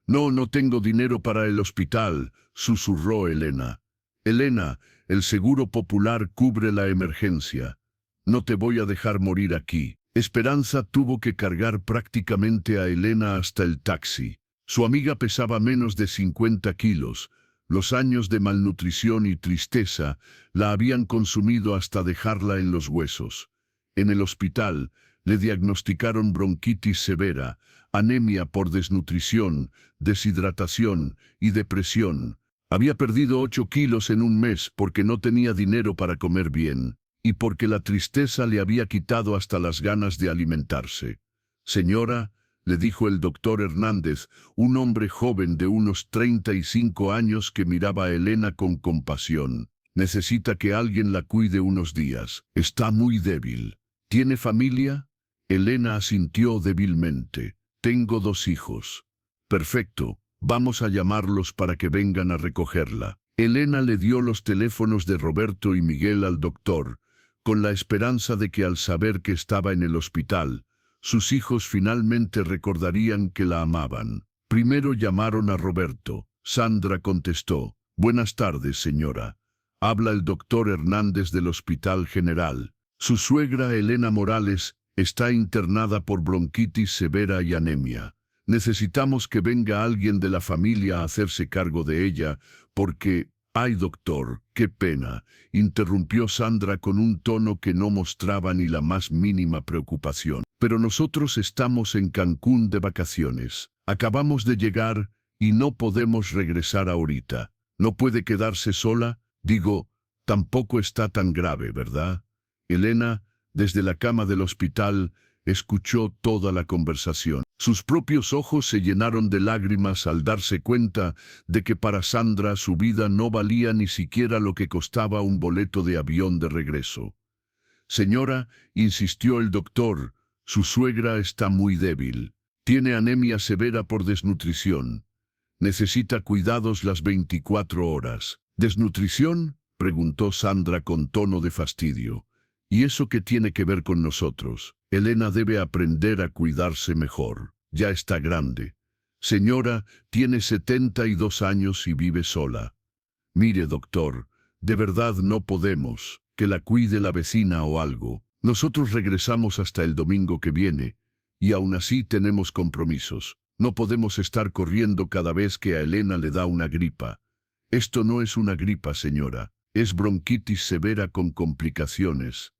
No tengo dinero para el hospital», susurró Elena. «Elena, el Seguro Popular cubre la emergencia. No te voy a dejar morir aquí». Esperanza tuvo que cargar prácticamente a Elena hasta el taxi. Su amiga pesaba menos de 50 kilos. Los años de malnutrición y tristeza la habían consumido hasta dejarla en los huesos. En el hospital le diagnosticaron bronquitis severa, anemia por desnutrición, deshidratación y depresión. Había perdido 8 kilos en un mes porque no tenía dinero para comer bien, y porque la tristeza le había quitado hasta las ganas de alimentarse. «Señora», le dijo el doctor Hernández, un hombre joven de unos 35 años que miraba a Elena con compasión, «necesita que alguien la cuide unos días. Está muy débil». «¿Tiene familia?» Elena asintió débilmente. «Tengo 2 hijos». «Perfecto, vamos a llamarlos para que vengan a recogerla». Elena le dio los teléfonos de Roberto y Miguel al doctor, con la esperanza de que al saber que estaba en el hospital, sus hijos finalmente recordarían que la amaban. Primero llamaron a Roberto. Sandra contestó. Buenas tardes, señora. Habla el doctor Hernández del Hospital General. Su suegra Elena Morales está internada por bronquitis severa y anemia. Necesitamos que venga alguien de la familia a hacerse cargo de ella, porque... ¡Ay, doctor, qué pena!, interrumpió Sandra con un tono que no mostraba ni la más mínima preocupación. Pero nosotros estamos en Cancún de vacaciones. Acabamos de llegar y no podemos regresar ahorita. ¿No puede quedarse sola? Digo, tampoco está tan grave, ¿verdad? Elena, desde la cama del hospital, escuchó toda la conversación. Sus propios ojos se llenaron de lágrimas al darse cuenta de que para Sandra su vida no valía ni siquiera lo que costaba un boleto de avión de regreso. Señora, insistió el doctor, su suegra está muy débil. Tiene anemia severa por desnutrición. Necesita cuidados las 24 horas. ¿Desnutrición?, preguntó Sandra con tono de fastidio. ¿Y eso qué tiene que ver con nosotros? Elena debe aprender a cuidarse mejor. Ya está grande. Señora, tiene 72 años y vive sola. Mire, doctor, de verdad no podemos. Que la cuide la vecina o algo. Nosotros regresamos hasta el domingo que viene, y aún así tenemos compromisos. No podemos estar corriendo cada vez que a Elena le da una gripa. Esto no es una gripa, señora. Es bronquitis severa con complicaciones.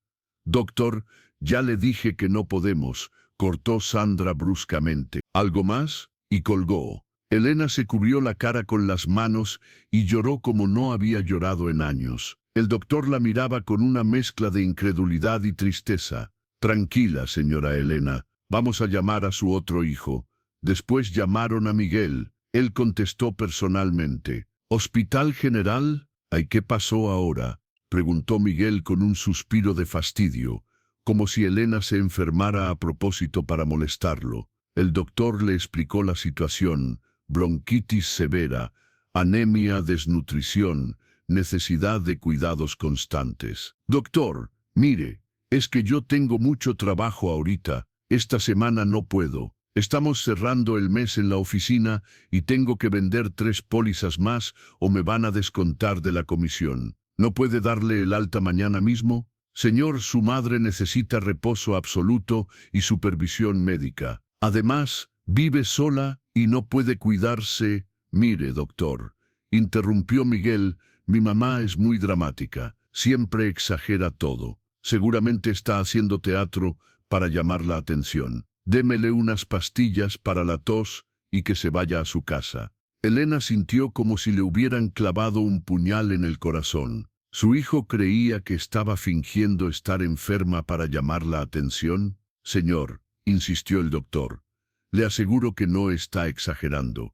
Doctor, ya le dije que no podemos, cortó Sandra bruscamente. ¿Algo más? Y colgó. Elena se cubrió la cara con las manos y lloró como no había llorado en años. El doctor la miraba con una mezcla de incredulidad y tristeza. Tranquila, señora Elena, vamos a llamar a su otro hijo. Después llamaron a Miguel. Él contestó personalmente. ¿Hospital General? ¿Ay, qué pasó ahora?, preguntó Miguel con un suspiro de fastidio, como si Elena se enfermara a propósito para molestarlo. El doctor le explicó la situación: bronquitis severa, anemia, desnutrición, necesidad de cuidados constantes. Doctor, mire, es que yo tengo mucho trabajo ahorita, esta semana no puedo. Estamos cerrando el mes en la oficina y tengo que vender 3 pólizas más o me van a descontar de la comisión. ¿No puede darle el alta mañana mismo? Señor, su madre necesita reposo absoluto y supervisión médica. Además, vive sola y no puede cuidarse. Mire, doctor, interrumpió Miguel, mi mamá es muy dramática, siempre exagera todo. Seguramente está haciendo teatro para llamar la atención. Démele unas pastillas para la tos y que se vaya a su casa. Elena sintió como si le hubieran clavado un puñal en el corazón. ¿Su hijo creía que estaba fingiendo estar enferma para llamar la atención? Señor, insistió el doctor, le aseguro que no está exagerando.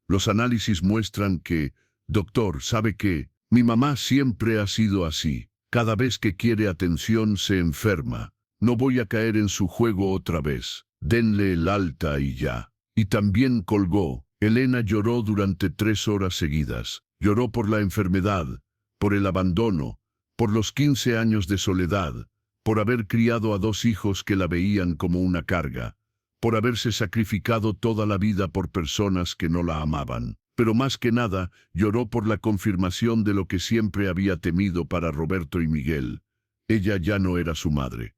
Los análisis muestran que, doctor, ¿sabe qué? Mi mamá siempre ha sido así. Cada vez que quiere atención se enferma. No voy a caer en su juego otra vez. Denle el alta y ya. Y también colgó. Elena lloró durante 3 horas seguidas. Lloró por la enfermedad, por el abandono, por los 15 años de soledad, por haber criado a 2 hijos que la veían como una carga, por haberse sacrificado toda la vida por personas que no la amaban. Pero más que nada, lloró por la confirmación de lo que siempre había temido para Roberto y Miguel. Ella ya no era su madre.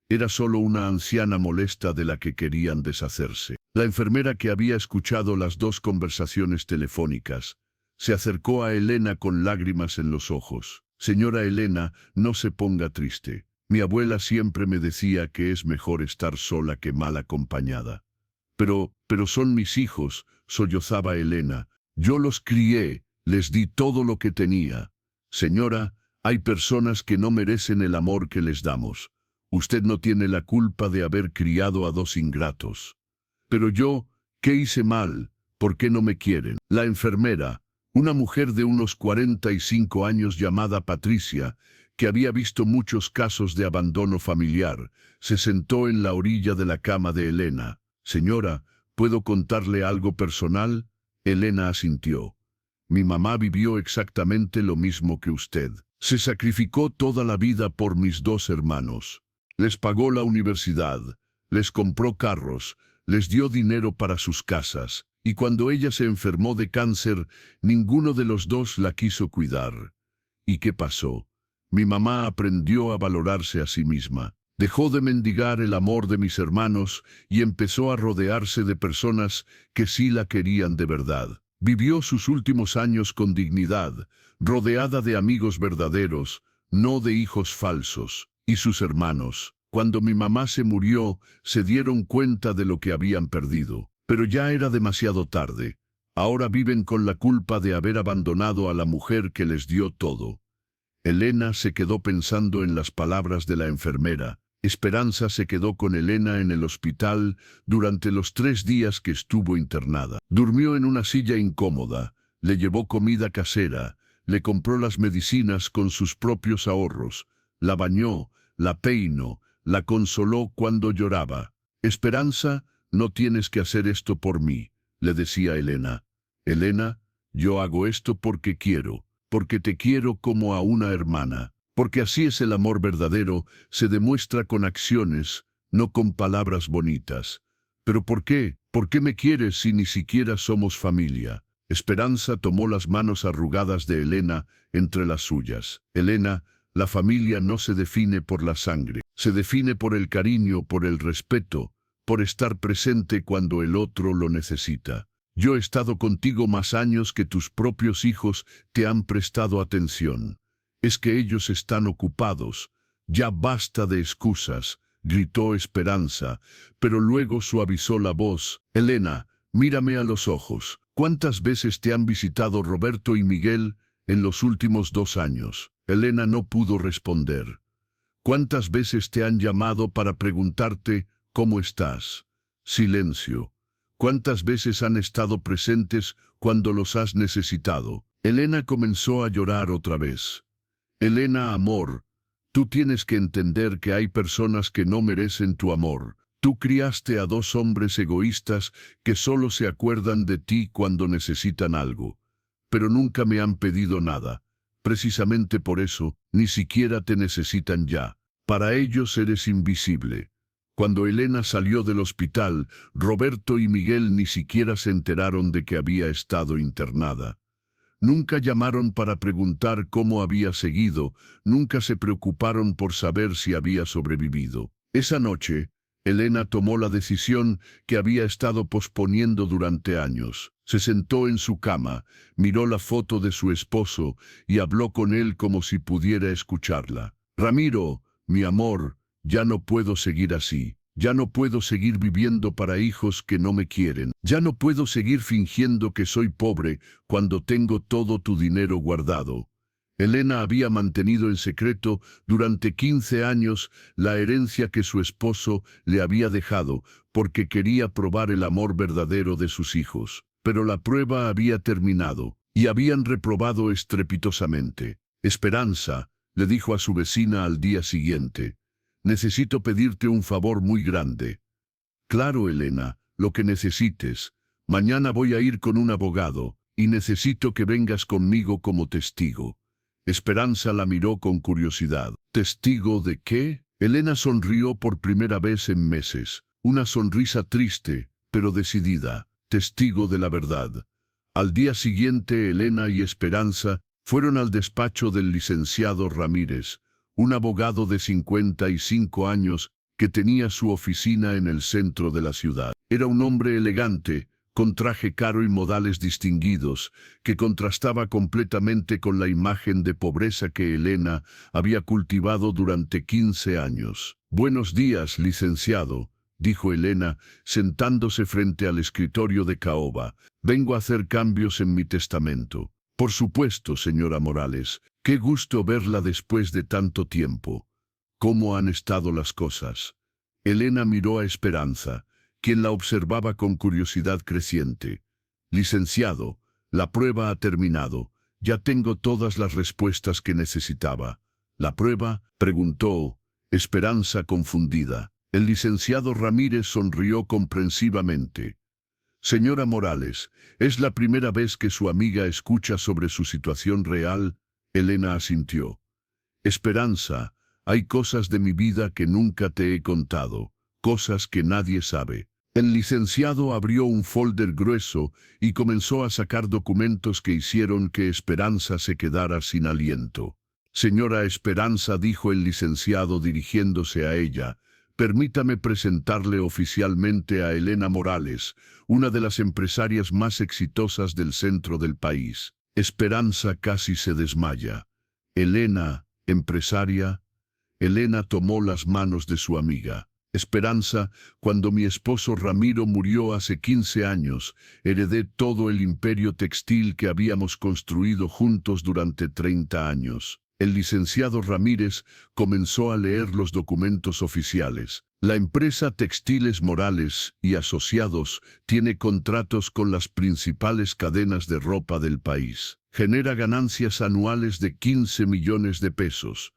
Era solo una anciana molesta de la que querían deshacerse. La enfermera, que había escuchado las 2 conversaciones telefónicas, se acercó a Elena con lágrimas en los ojos. Señora Elena, no se ponga triste. Mi abuela siempre me decía que es mejor estar sola que mal acompañada. Pero son mis hijos, sollozaba Elena. Yo los crié, les di todo lo que tenía. Señora, hay personas que no merecen el amor que les damos. Usted no tiene la culpa de haber criado a 2 ingratos. Pero yo, ¿qué hice mal? ¿Por qué no me quieren? La enfermera, una mujer de unos 45 años llamada Patricia, que había visto muchos casos de abandono familiar, se sentó en la orilla de la cama de Elena. Señora, ¿puedo contarle algo personal? Elena asintió. Mi mamá vivió exactamente lo mismo que usted. Se sacrificó toda la vida por mis 2 hermanos. Les pagó la universidad, les compró carros, les dio dinero para sus casas, y cuando ella se enfermó de cáncer, ninguno de los dos la quiso cuidar. ¿Y qué pasó? Mi mamá aprendió a valorarse a sí misma. Dejó de mendigar el amor de mis hermanos y empezó a rodearse de personas que sí la querían de verdad. Vivió sus últimos años con dignidad, rodeada de amigos verdaderos, no de hijos falsos. Y sus hermanos, cuando mi mamá se murió, se dieron cuenta de lo que habían perdido. Pero ya era demasiado tarde. Ahora viven con la culpa de haber abandonado a la mujer que les dio todo. Elena se quedó pensando en las palabras de la enfermera. Esperanza se quedó con Elena en el hospital durante los 3 días que estuvo internada. Durmió en una silla incómoda, le llevó comida casera, le compró las medicinas con sus propios ahorros, la bañó, la peinó, la consoló cuando lloraba. Esperanza, no tienes que hacer esto por mí, le decía Elena. Elena, yo hago esto porque te quiero como a una hermana. Porque así es el amor verdadero, se demuestra con acciones, no con palabras bonitas. ¿Pero por qué? ¿Por qué me quieres si ni siquiera somos familia? Esperanza tomó las manos arrugadas de Elena entre las suyas. Elena, la familia no se define por la sangre, se define por el cariño, por el respeto, por estar presente cuando el otro lo necesita. Yo he estado contigo más años que tus propios hijos te han prestado atención. Es que ellos están ocupados. Ya basta de excusas, gritó Esperanza, pero luego suavizó la voz. Elena, mírame a los ojos. ¿Cuántas veces te han visitado Roberto y Miguel en los últimos 2 años? Elena no pudo responder. ¿Cuántas veces te han llamado para preguntarte cómo estás? Silencio. ¿Cuántas veces han estado presentes cuando los has necesitado? Elena comenzó a llorar otra vez. Elena, amor, tú tienes que entender que hay personas que no merecen tu amor. Tú criaste a 2 hombres egoístas que solo se acuerdan de ti cuando necesitan algo. Pero nunca me han pedido nada. Precisamente por eso, ni siquiera te necesitan ya. Para ellos eres invisible. Cuando Elena salió del hospital, Roberto y Miguel ni siquiera se enteraron de que había estado internada. Nunca llamaron para preguntar cómo había seguido, nunca se preocuparon por saber si había sobrevivido. Esa noche, Elena tomó la decisión que había estado posponiendo durante años. Se sentó en su cama, miró la foto de su esposo y habló con él como si pudiera escucharla. Ramiro, mi amor, ya no puedo seguir así. Ya no puedo seguir viviendo para hijos que no me quieren. Ya no puedo seguir fingiendo que soy pobre cuando tengo todo tu dinero guardado. Elena había mantenido en secreto durante 15 años la herencia que su esposo le había dejado porque quería probar el amor verdadero de sus hijos. Pero la prueba había terminado y habían reprobado estrepitosamente. Esperanza, le dijo a su vecina al día siguiente. Necesito pedirte un favor muy grande. Claro, Elena, lo que necesites. Mañana voy a ir con un abogado, y necesito que vengas conmigo como testigo. Esperanza la miró con curiosidad. ¿Testigo de qué? Elena sonrió por primera vez en meses. Una sonrisa triste, pero decidida. Testigo de la verdad. Al día siguiente, Elena y Esperanza fueron al despacho del licenciado Ramírez, un abogado de 55 años que tenía su oficina en el centro de la ciudad. Era un hombre elegante, con traje caro y modales distinguidos, que contrastaba completamente con la imagen de pobreza que Elena había cultivado durante 15 años. Buenos días, licenciado, dijo Elena, sentándose frente al escritorio de caoba. Vengo a hacer cambios en mi testamento. Por supuesto, señora Morales. Qué gusto verla después de tanto tiempo. ¿Cómo han estado las cosas? Elena miró a Esperanza, quien la observaba con curiosidad creciente. Licenciado, la prueba ha terminado. Ya tengo todas las respuestas que necesitaba. ¿La prueba? Preguntó Esperanza confundida. El licenciado Ramírez sonrió comprensivamente. Señora Morales, ¿es la primera vez que su amiga escucha sobre su situación real? Elena asintió. Esperanza, hay cosas de mi vida que nunca te he contado. cosas que nadie sabe. El licenciado abrió un folder grueso y comenzó a sacar documentos que hicieron que Esperanza se quedara sin aliento. Señora Esperanza, dijo el licenciado dirigiéndose a ella, permítame presentarle oficialmente a Elena Morales, una de las empresarias más exitosas del centro del país. Esperanza casi se desmaya. Elena, empresaria. Elena tomó las manos de su amiga. Esperanza, cuando mi esposo Ramiro murió hace 15 años, heredé todo el imperio textil que habíamos construido juntos durante 30 años. El licenciado Ramírez comenzó a leer los documentos oficiales. La empresa Textiles Morales y Asociados tiene contratos con las principales cadenas de ropa del país. Genera ganancias anuales de 15 millones de pesos.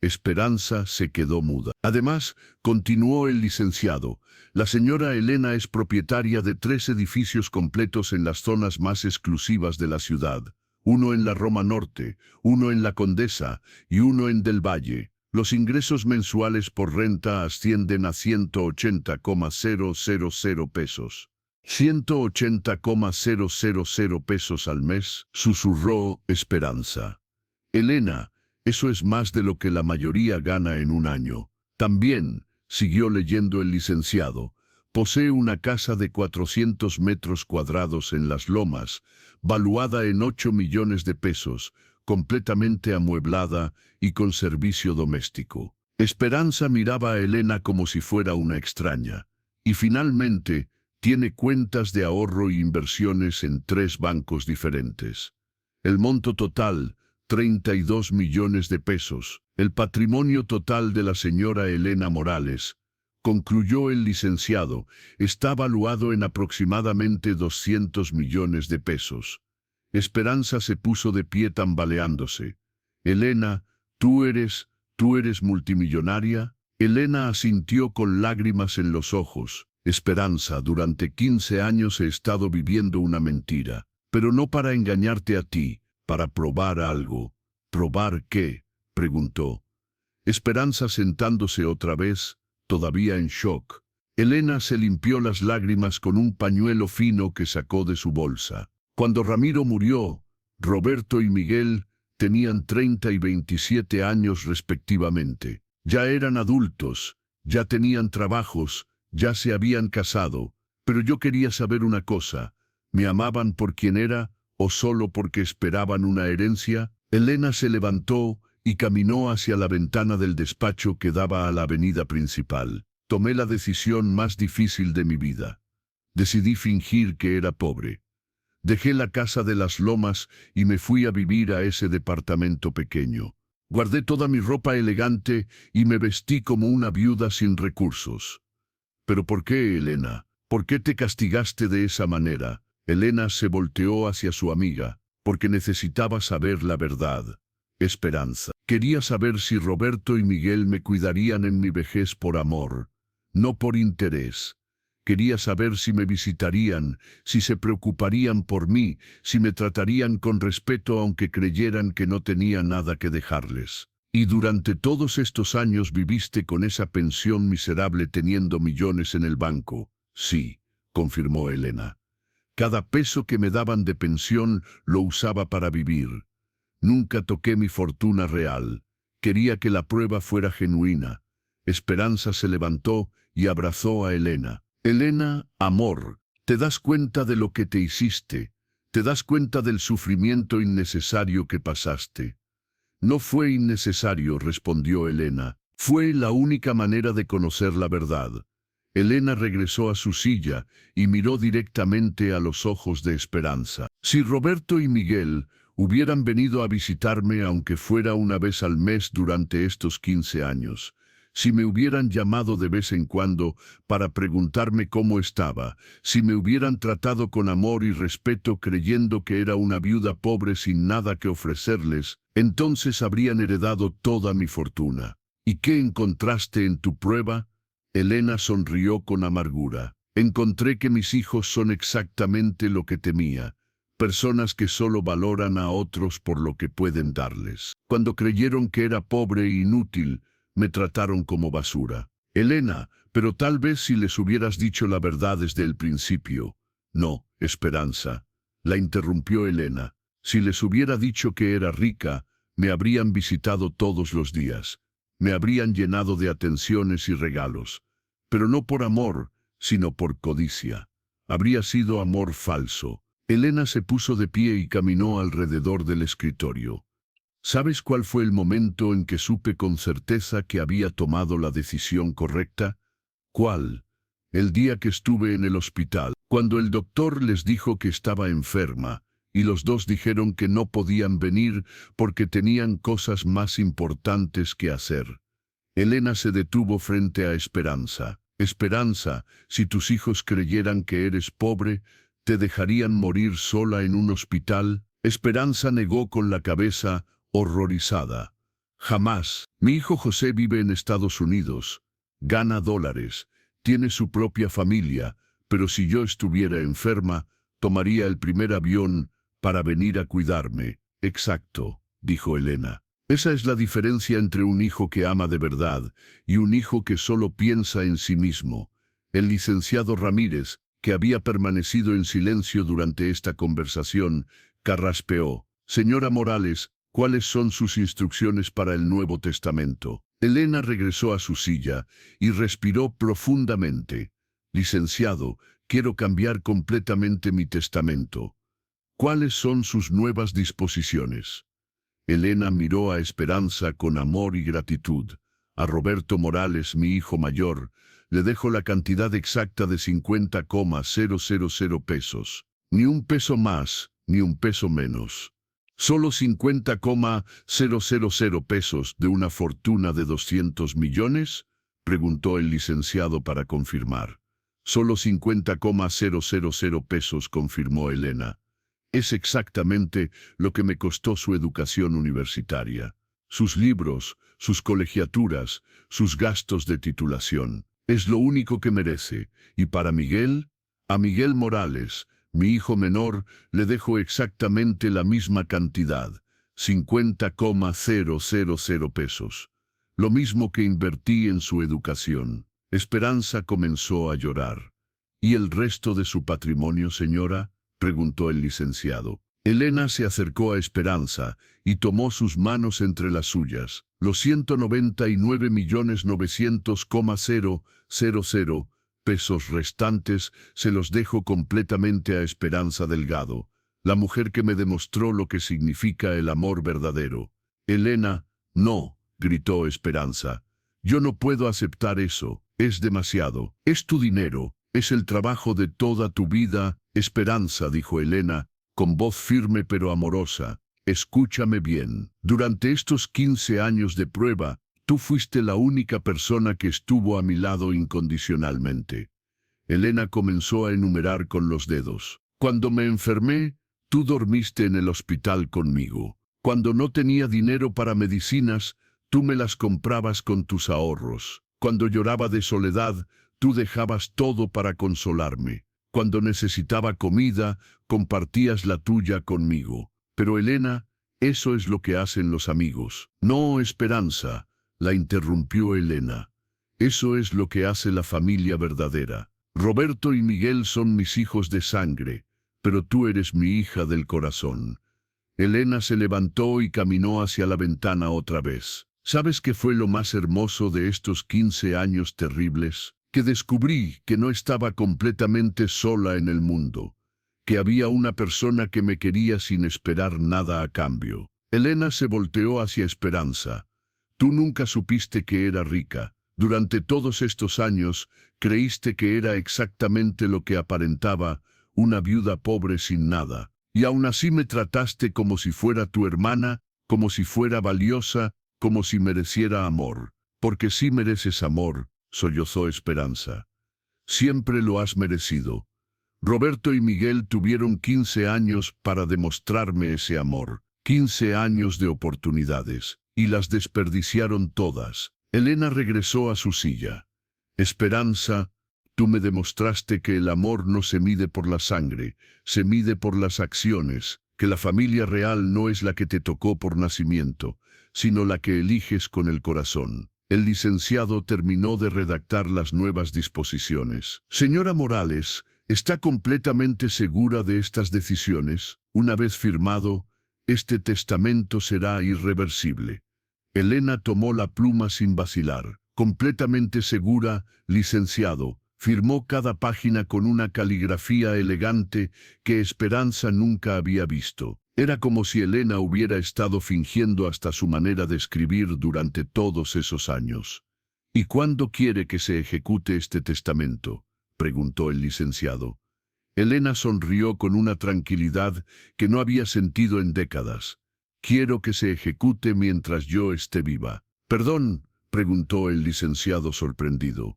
Esperanza se quedó muda. Además, continuó el licenciado, la señora Elena es propietaria de 3 edificios completos en las zonas más exclusivas de la ciudad. Uno en la Roma Norte, uno en la Condesa y uno en Del Valle. Los ingresos mensuales por renta ascienden a 180,000 pesos. 180,000 pesos al mes, susurró Esperanza. Elena, eso es más de lo que la mayoría gana en un año. También, siguió leyendo el licenciado, posee una casa de 400 metros cuadrados en Las Lomas, valuada en 8 millones de pesos, completamente amueblada y con servicio doméstico. Esperanza miraba a Elena como si fuera una extraña. Y finalmente, tiene cuentas de ahorro e inversiones en 3 bancos diferentes. El monto total, 32 millones de pesos. El patrimonio total de la señora Elena Morales, concluyó el licenciado, está valuado en aproximadamente 200 millones de pesos. Esperanza se puso de pie tambaleándose. Elena, ¿tú eres multimillonaria? Elena asintió con lágrimas en los ojos. Esperanza, durante 15 años he estado viviendo una mentira, pero no para engañarte a ti, para probar algo. ¿Probar qué?, preguntó. Esperanza sentándose otra vez, todavía en shock. Elena se limpió las lágrimas con un pañuelo fino que sacó de su bolsa. Cuando Ramiro murió, Roberto y Miguel tenían 30 y 27 años respectivamente. Ya eran adultos, ya tenían trabajos, ya se habían casado, pero yo quería saber una cosa, ¿me amaban por quien era o solo porque esperaban una herencia? Elena se levantó y caminó hacia la ventana del despacho que daba a la avenida principal. Tomé la decisión más difícil de mi vida. Decidí fingir que era pobre. Dejé la casa de Las Lomas y me fui a vivir a ese departamento pequeño. Guardé toda mi ropa elegante y me vestí como una viuda sin recursos. ¿Pero por qué, Elena? ¿Por qué te castigaste de esa manera? Elena se volteó hacia su amiga, porque necesitaba saber la verdad. Esperanza. Quería saber si Roberto y Miguel me cuidarían en mi vejez por amor, no por interés. Quería saber si me visitarían, si se preocuparían por mí, si me tratarían con respeto aunque creyeran que no tenía nada que dejarles. Y durante todos estos años viviste con esa pensión miserable teniendo millones en el banco. Sí, confirmó Elena. Cada peso que me daban de pensión lo usaba para vivir. Nunca toqué mi fortuna real. Quería que la prueba fuera genuina. Esperanza se levantó y abrazó a Elena. Elena, amor, ¿te das cuenta de lo que te hiciste? ¿Te das cuenta del sufrimiento innecesario que pasaste? No fue innecesario, respondió Elena. Fue la única manera de conocer la verdad. Elena regresó a su silla y miró directamente a los ojos de Esperanza. Si Roberto y Miguel hubieran venido a visitarme aunque fuera una vez al mes durante estos 15 años, si me hubieran llamado de vez en cuando para preguntarme cómo estaba, si me hubieran tratado con amor y respeto creyendo que era una viuda pobre sin nada que ofrecerles, entonces habrían heredado toda mi fortuna. ¿Y qué encontraste en tu prueba? Elena sonrió con amargura. Encontré que mis hijos son exactamente lo que temía. Personas que solo valoran a otros por lo que pueden darles. Cuando creyeron que era pobre e inútil, me trataron como basura. Elena, pero tal vez si les hubieras dicho la verdad desde el principio. No, Esperanza, la interrumpió Elena. Si les hubiera dicho que era rica, me habrían visitado todos los días. Me habrían llenado de atenciones y regalos. Pero no por amor, sino por codicia. Habría sido amor falso. Elena se puso de pie y caminó alrededor del escritorio. ¿Sabes cuál fue el momento en que supe con certeza que había tomado la decisión correcta? ¿Cuál? El día que estuve en el hospital, cuando el doctor les dijo que estaba enferma, y los dos dijeron que no podían venir porque tenían cosas más importantes que hacer. Elena se detuvo frente a Esperanza. Esperanza, si tus hijos creyeran que eres pobre, ¿te dejarían morir sola en un hospital? Esperanza negó con la cabeza, horrorizada. Jamás. Mi hijo José vive en Estados Unidos. Gana dólares. Tiene su propia familia. Pero si yo estuviera enferma, tomaría el primer avión para venir a cuidarme. Exacto, dijo Elena. Esa es la diferencia entre un hijo que ama de verdad y un hijo que solo piensa en sí mismo. El licenciado Ramírez, que había permanecido en silencio durante esta conversación, carraspeó. Señora Morales, ¿cuáles son sus instrucciones para el Nuevo Testamento? Elena regresó a su silla y respiró profundamente. Licenciado, quiero cambiar completamente mi testamento. ¿Cuáles son sus nuevas disposiciones? Elena miró a Esperanza con amor y gratitud. A Roberto Morales, mi hijo mayor, le dejo la cantidad exacta de 50,000 pesos. Ni un peso más, ni un peso menos. ¿Solo 50,000 pesos de una fortuna de 200 millones? Preguntó el licenciado para confirmar. Solo 50,000 pesos, confirmó Elena. Es exactamente lo que me costó su educación universitaria. Sus libros, sus colegiaturas, sus gastos de titulación. Es lo único que merece. Y para Miguel, a Miguel Morales, mi hijo menor, le dejo exactamente la misma cantidad, 50,000 pesos. Lo mismo que invertí en su educación. Esperanza comenzó a llorar. ¿Y el resto de su patrimonio, señora?, preguntó el licenciado. Elena se acercó a Esperanza y tomó sus manos entre las suyas. Los 199.900,000 pesos restantes se los dejo completamente a Esperanza Delgado, la mujer que me demostró lo que significa el amor verdadero. Elena, no, gritó Esperanza. Yo no puedo aceptar eso, es demasiado. Es tu dinero, es el trabajo de toda tu vida. Esperanza, dijo Elena, con voz firme pero amorosa, escúchame bien. Durante estos 15 años de prueba, tú fuiste la única persona que estuvo a mi lado incondicionalmente. Elena comenzó a enumerar con los dedos. Cuando me enfermé, tú dormiste en el hospital conmigo. Cuando no tenía dinero para medicinas, tú me las comprabas con tus ahorros. Cuando lloraba de soledad, tú dejabas todo para consolarme. Cuando necesitaba comida, compartías la tuya conmigo. Pero Elena, eso es lo que hacen los amigos. No, Esperanza, la interrumpió Elena. Eso es lo que hace la familia verdadera. Roberto y Miguel son mis hijos de sangre, pero tú eres mi hija del corazón. Elena se levantó y caminó hacia la ventana otra vez. ¿Sabes qué fue lo más hermoso de estos 15 años terribles? Que descubrí que no estaba completamente sola en el mundo, que había una persona que me quería sin esperar nada a cambio. Elena se volteó hacia Esperanza. Tú nunca supiste que era rica. Durante todos estos años, creíste que era exactamente lo que aparentaba, una viuda pobre sin nada. Y aún así me trataste como si fuera tu hermana, como si fuera valiosa, como si mereciera amor. Porque sí mereces amor, sollozó Esperanza. Siempre lo has merecido. Roberto y Miguel tuvieron 15 años para demostrarme ese amor. 15 años de oportunidades, y las desperdiciaron todas. Elena regresó a su silla. Esperanza, tú me demostraste que el amor no se mide por la sangre, se mide por las acciones, que la familia real no es la que te tocó por nacimiento, sino la que eliges con el corazón. El licenciado terminó de redactar las nuevas disposiciones. Señora Morales, ¿está completamente segura de estas decisiones? Una vez firmado, este testamento será irreversible. Elena tomó la pluma sin vacilar. Completamente segura, licenciado, firmó cada página con una caligrafía elegante que Esperanza nunca había visto. Era como si Elena hubiera estado fingiendo hasta su manera de escribir durante todos esos años. ¿Y cuándo quiere que se ejecute este testamento?, preguntó el licenciado. Elena sonrió con una tranquilidad que no había sentido en décadas. Quiero que se ejecute mientras yo esté viva. ¿Perdón?, preguntó el licenciado sorprendido.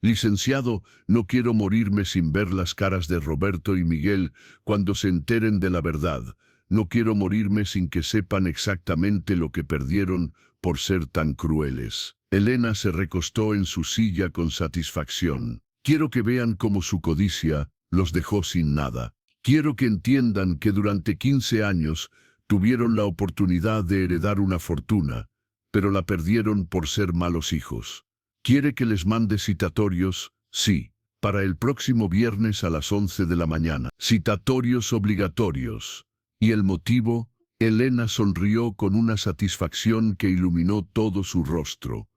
Licenciado, no quiero morirme sin ver las caras de Roberto y Miguel cuando se enteren de la verdad. No quiero morirme sin que sepan exactamente lo que perdieron por ser tan crueles. Elena se recostó en su silla con satisfacción. Quiero que vean cómo su codicia los dejó sin nada. Quiero que entiendan que durante 15 años tuvieron la oportunidad de heredar una fortuna, pero la perdieron por ser malos hijos. ¿Quiere que les mande citatorios? Sí, para el próximo viernes a las 11 de la mañana. Citatorios obligatorios. ¿Y el motivo? Elena sonrió con una satisfacción que iluminó todo su rostro.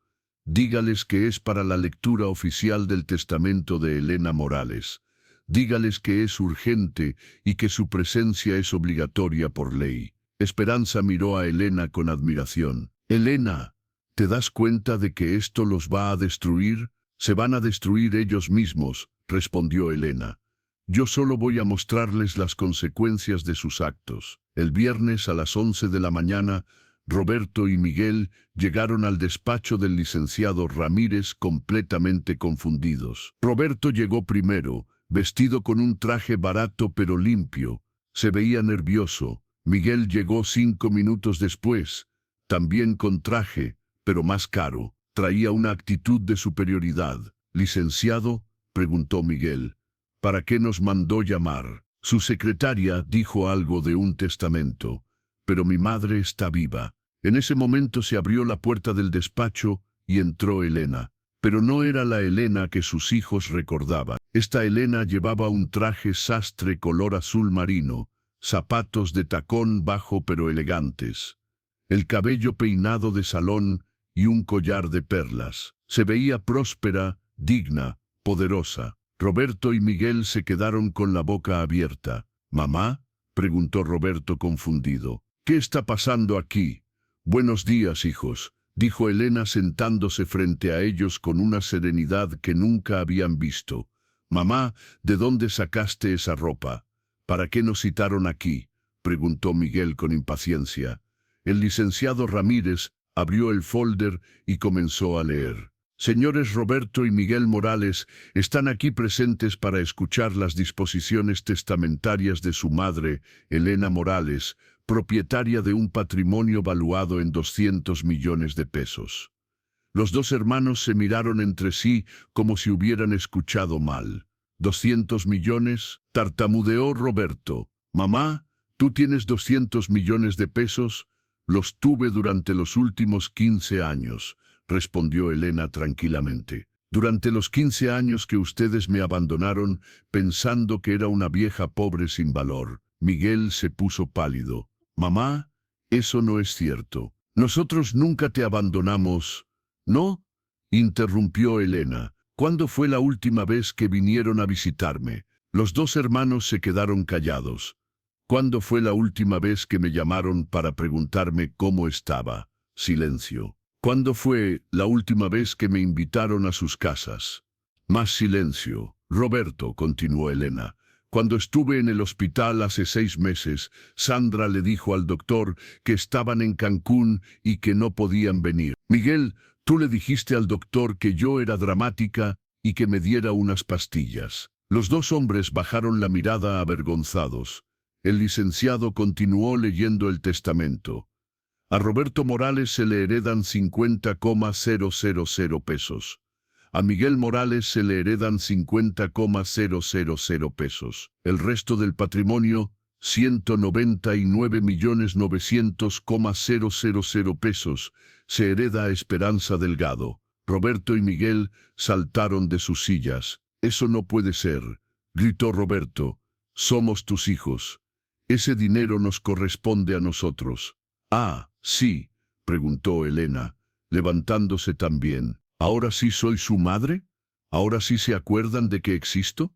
Dígales que es para la lectura oficial del testamento de Elena Morales. Dígales que es urgente y que su presencia es obligatoria por ley. Esperanza miró a Elena con admiración. Elena, ¿te das cuenta de que esto los va a destruir? Se van a destruir ellos mismos, respondió Elena. Yo solo voy a mostrarles las consecuencias de sus actos. El viernes a las 11 de la mañana, Roberto y Miguel llegaron al despacho del licenciado Ramírez completamente confundidos. Roberto llegó primero, vestido con un traje barato pero limpio. Se veía nervioso. Miguel llegó 5 minutos después, también con traje, pero más caro. Traía una actitud de superioridad. «Licenciado», preguntó Miguel, «¿para qué nos mandó llamar?» Su secretaria dijo algo de un testamento. «Pero mi madre está viva». En ese momento se abrió la puerta del despacho y entró Elena. Pero no era la Elena que sus hijos recordaban. Esta Elena llevaba un traje sastre color azul marino, zapatos de tacón bajo pero elegantes, el cabello peinado de salón y un collar de perlas. Se veía próspera, digna, poderosa. Roberto y Miguel se quedaron con la boca abierta. «¿Mamá?», preguntó Roberto confundido. «¿Qué está pasando aquí?» «Buenos días, hijos», dijo Elena sentándose frente a ellos con una serenidad que nunca habían visto. «Mamá, ¿de dónde sacaste esa ropa? ¿Para qué nos citaron aquí?», preguntó Miguel con impaciencia. El licenciado Ramírez abrió el folder y comenzó a leer. «Señores Roberto y Miguel Morales están aquí presentes para escuchar las disposiciones testamentarias de su madre, Elena Morales, propietaria de un patrimonio valuado en 200 millones de pesos». Los dos hermanos se miraron entre sí como si hubieran escuchado mal. «¿200 millones?» tartamudeó Roberto. «Mamá, ¿tú tienes 200 millones de pesos?» «Los tuve durante los últimos 15 años», respondió Elena tranquilamente. «Durante los 15 años que ustedes me abandonaron pensando que era una vieja pobre sin valor». Miguel se puso pálido. «Mamá, eso no es cierto. Nosotros nunca te abandonamos». «¿No?», interrumpió Elena. «¿Cuándo fue la última vez que vinieron a visitarme?» Los dos hermanos se quedaron callados. «¿Cuándo fue la última vez que me llamaron para preguntarme cómo estaba?» Silencio. «¿Cuándo fue la última vez que me invitaron a sus casas?» Más silencio. «Roberto», continuó Elena, «cuando estuve en el hospital hace 6 meses, Sandra le dijo al doctor que estaban en Cancún y que no podían venir. Miguel, tú le dijiste al doctor que yo era dramática y que me diera unas pastillas». Los dos hombres bajaron la mirada avergonzados. El licenciado continuó leyendo el testamento. «A Roberto Morales se le heredan 50,000 pesos. A Miguel Morales se le heredan 50,000 pesos. El resto del patrimonio, 199.900,000 pesos, se hereda a Esperanza Delgado. Roberto y Miguel saltaron de sus sillas. «Eso no puede ser», gritó Roberto. «Somos tus hijos. Ese dinero nos corresponde a nosotros». «Ah, sí», preguntó Elena, levantándose también. «¿Ahora sí soy su madre? ¿Ahora sí se acuerdan de que existo?»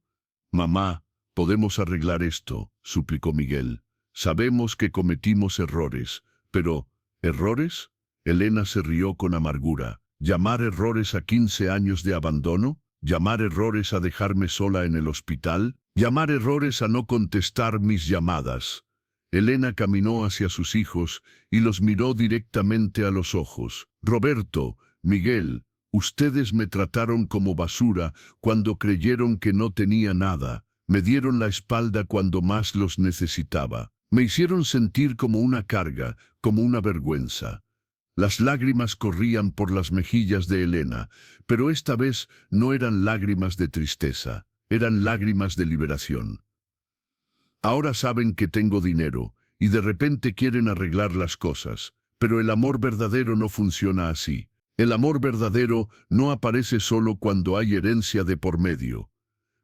«Mamá, podemos arreglar esto», suplicó Miguel. «Sabemos que cometimos errores, pero ¿errores?». Elena se rió con amargura. ¿Llamar errores a 15 años de abandono? ¿Llamar errores a dejarme sola en el hospital? ¿Llamar errores a no contestar mis llamadas? Elena caminó hacia sus hijos y los miró directamente a los ojos. «Roberto, Miguel, ustedes me trataron como basura cuando creyeron que no tenía nada. Me dieron la espalda cuando más los necesitaba. Me hicieron sentir como una carga, como una vergüenza». Las lágrimas corrían por las mejillas de Elena, pero esta vez no eran lágrimas de tristeza, eran lágrimas de liberación. «Ahora saben que tengo dinero, y de repente quieren arreglar las cosas, pero el amor verdadero no funciona así. El amor verdadero no aparece solo cuando hay herencia de por medio».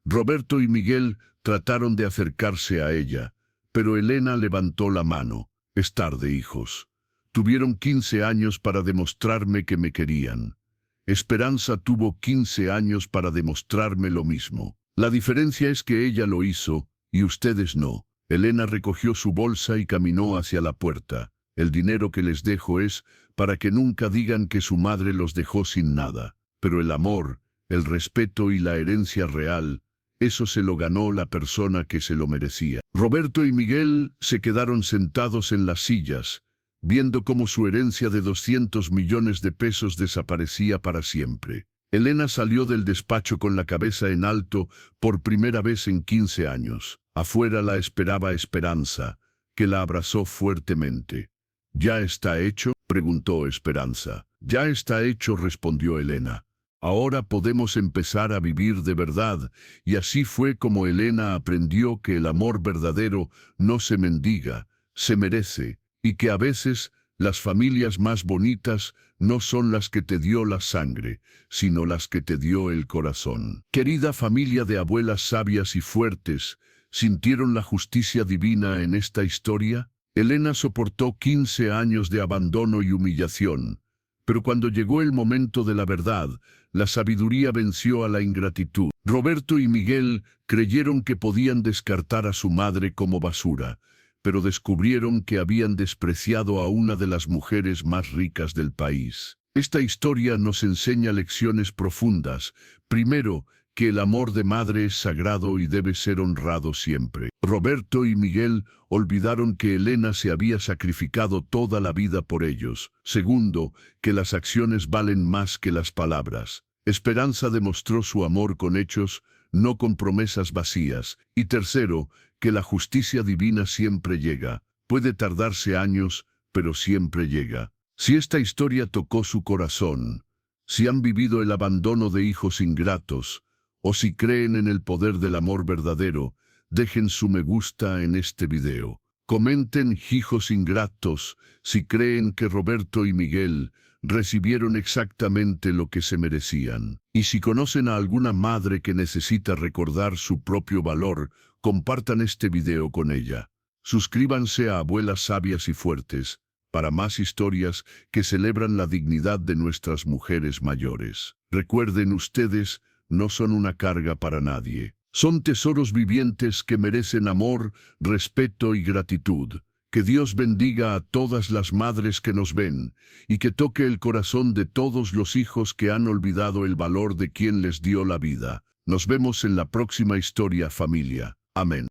Roberto y Miguel trataron de acercarse a ella, pero Elena levantó la mano. «Es tarde, hijos. Tuvieron 15 años para demostrarme que me querían. Esperanza tuvo 15 años para demostrarme lo mismo. La diferencia es que ella lo hizo y ustedes no». Elena recogió su bolsa y caminó hacia la puerta. «El dinero que les dejo es para que nunca digan que su madre los dejó sin nada. Pero el amor, el respeto y la herencia real, eso se lo ganó la persona que se lo merecía». Roberto y Miguel se quedaron sentados en las sillas, viendo cómo su herencia de 200 millones de pesos desaparecía para siempre. Elena salió del despacho con la cabeza en alto por primera vez en 15 años. Afuera la esperaba Esperanza, que la abrazó fuertemente. «¿Ya está hecho?», preguntó Esperanza. «Ya está hecho», respondió Elena. «Ahora podemos empezar a vivir de verdad», y así fue como Elena aprendió que el amor verdadero no se mendiga, se merece, y que a veces las familias más bonitas no son las que te dio la sangre, sino las que te dio el corazón. Querida familia de abuelas sabias y fuertes, ¿sintieron la justicia divina en esta historia? Elena soportó 15 años de abandono y humillación, pero cuando llegó el momento de la verdad, la sabiduría venció a la ingratitud. Roberto y Miguel creyeron que podían descartar a su madre como basura, pero descubrieron que habían despreciado a una de las mujeres más ricas del país. Esta historia nos enseña lecciones profundas. Primero, que el amor de madre es sagrado y debe ser honrado siempre. Roberto y Miguel olvidaron que Elena se había sacrificado toda la vida por ellos. Segundo, que las acciones valen más que las palabras. Esperanza demostró su amor con hechos, no con promesas vacías. Y tercero, que la justicia divina siempre llega. Puede tardarse años, pero siempre llega. Si esta historia tocó su corazón, si han vivido el abandono de hijos ingratos, o si creen en el poder del amor verdadero, dejen su me gusta en este video. Comenten, hijos ingratos, si creen que Roberto y Miguel recibieron exactamente lo que se merecían. Y si conocen a alguna madre que necesita recordar su propio valor, compartan este video con ella. Suscríbanse a Abuelas Sabias y Fuertes para más historias que celebran la dignidad de nuestras mujeres mayores. Recuerden, ustedes no son una carga para nadie. Son tesoros vivientes que merecen amor, respeto y gratitud. Que Dios bendiga a todas las madres que nos ven y que toque el corazón de todos los hijos que han olvidado el valor de quien les dio la vida. Nos vemos en la próxima historia, familia. Amén.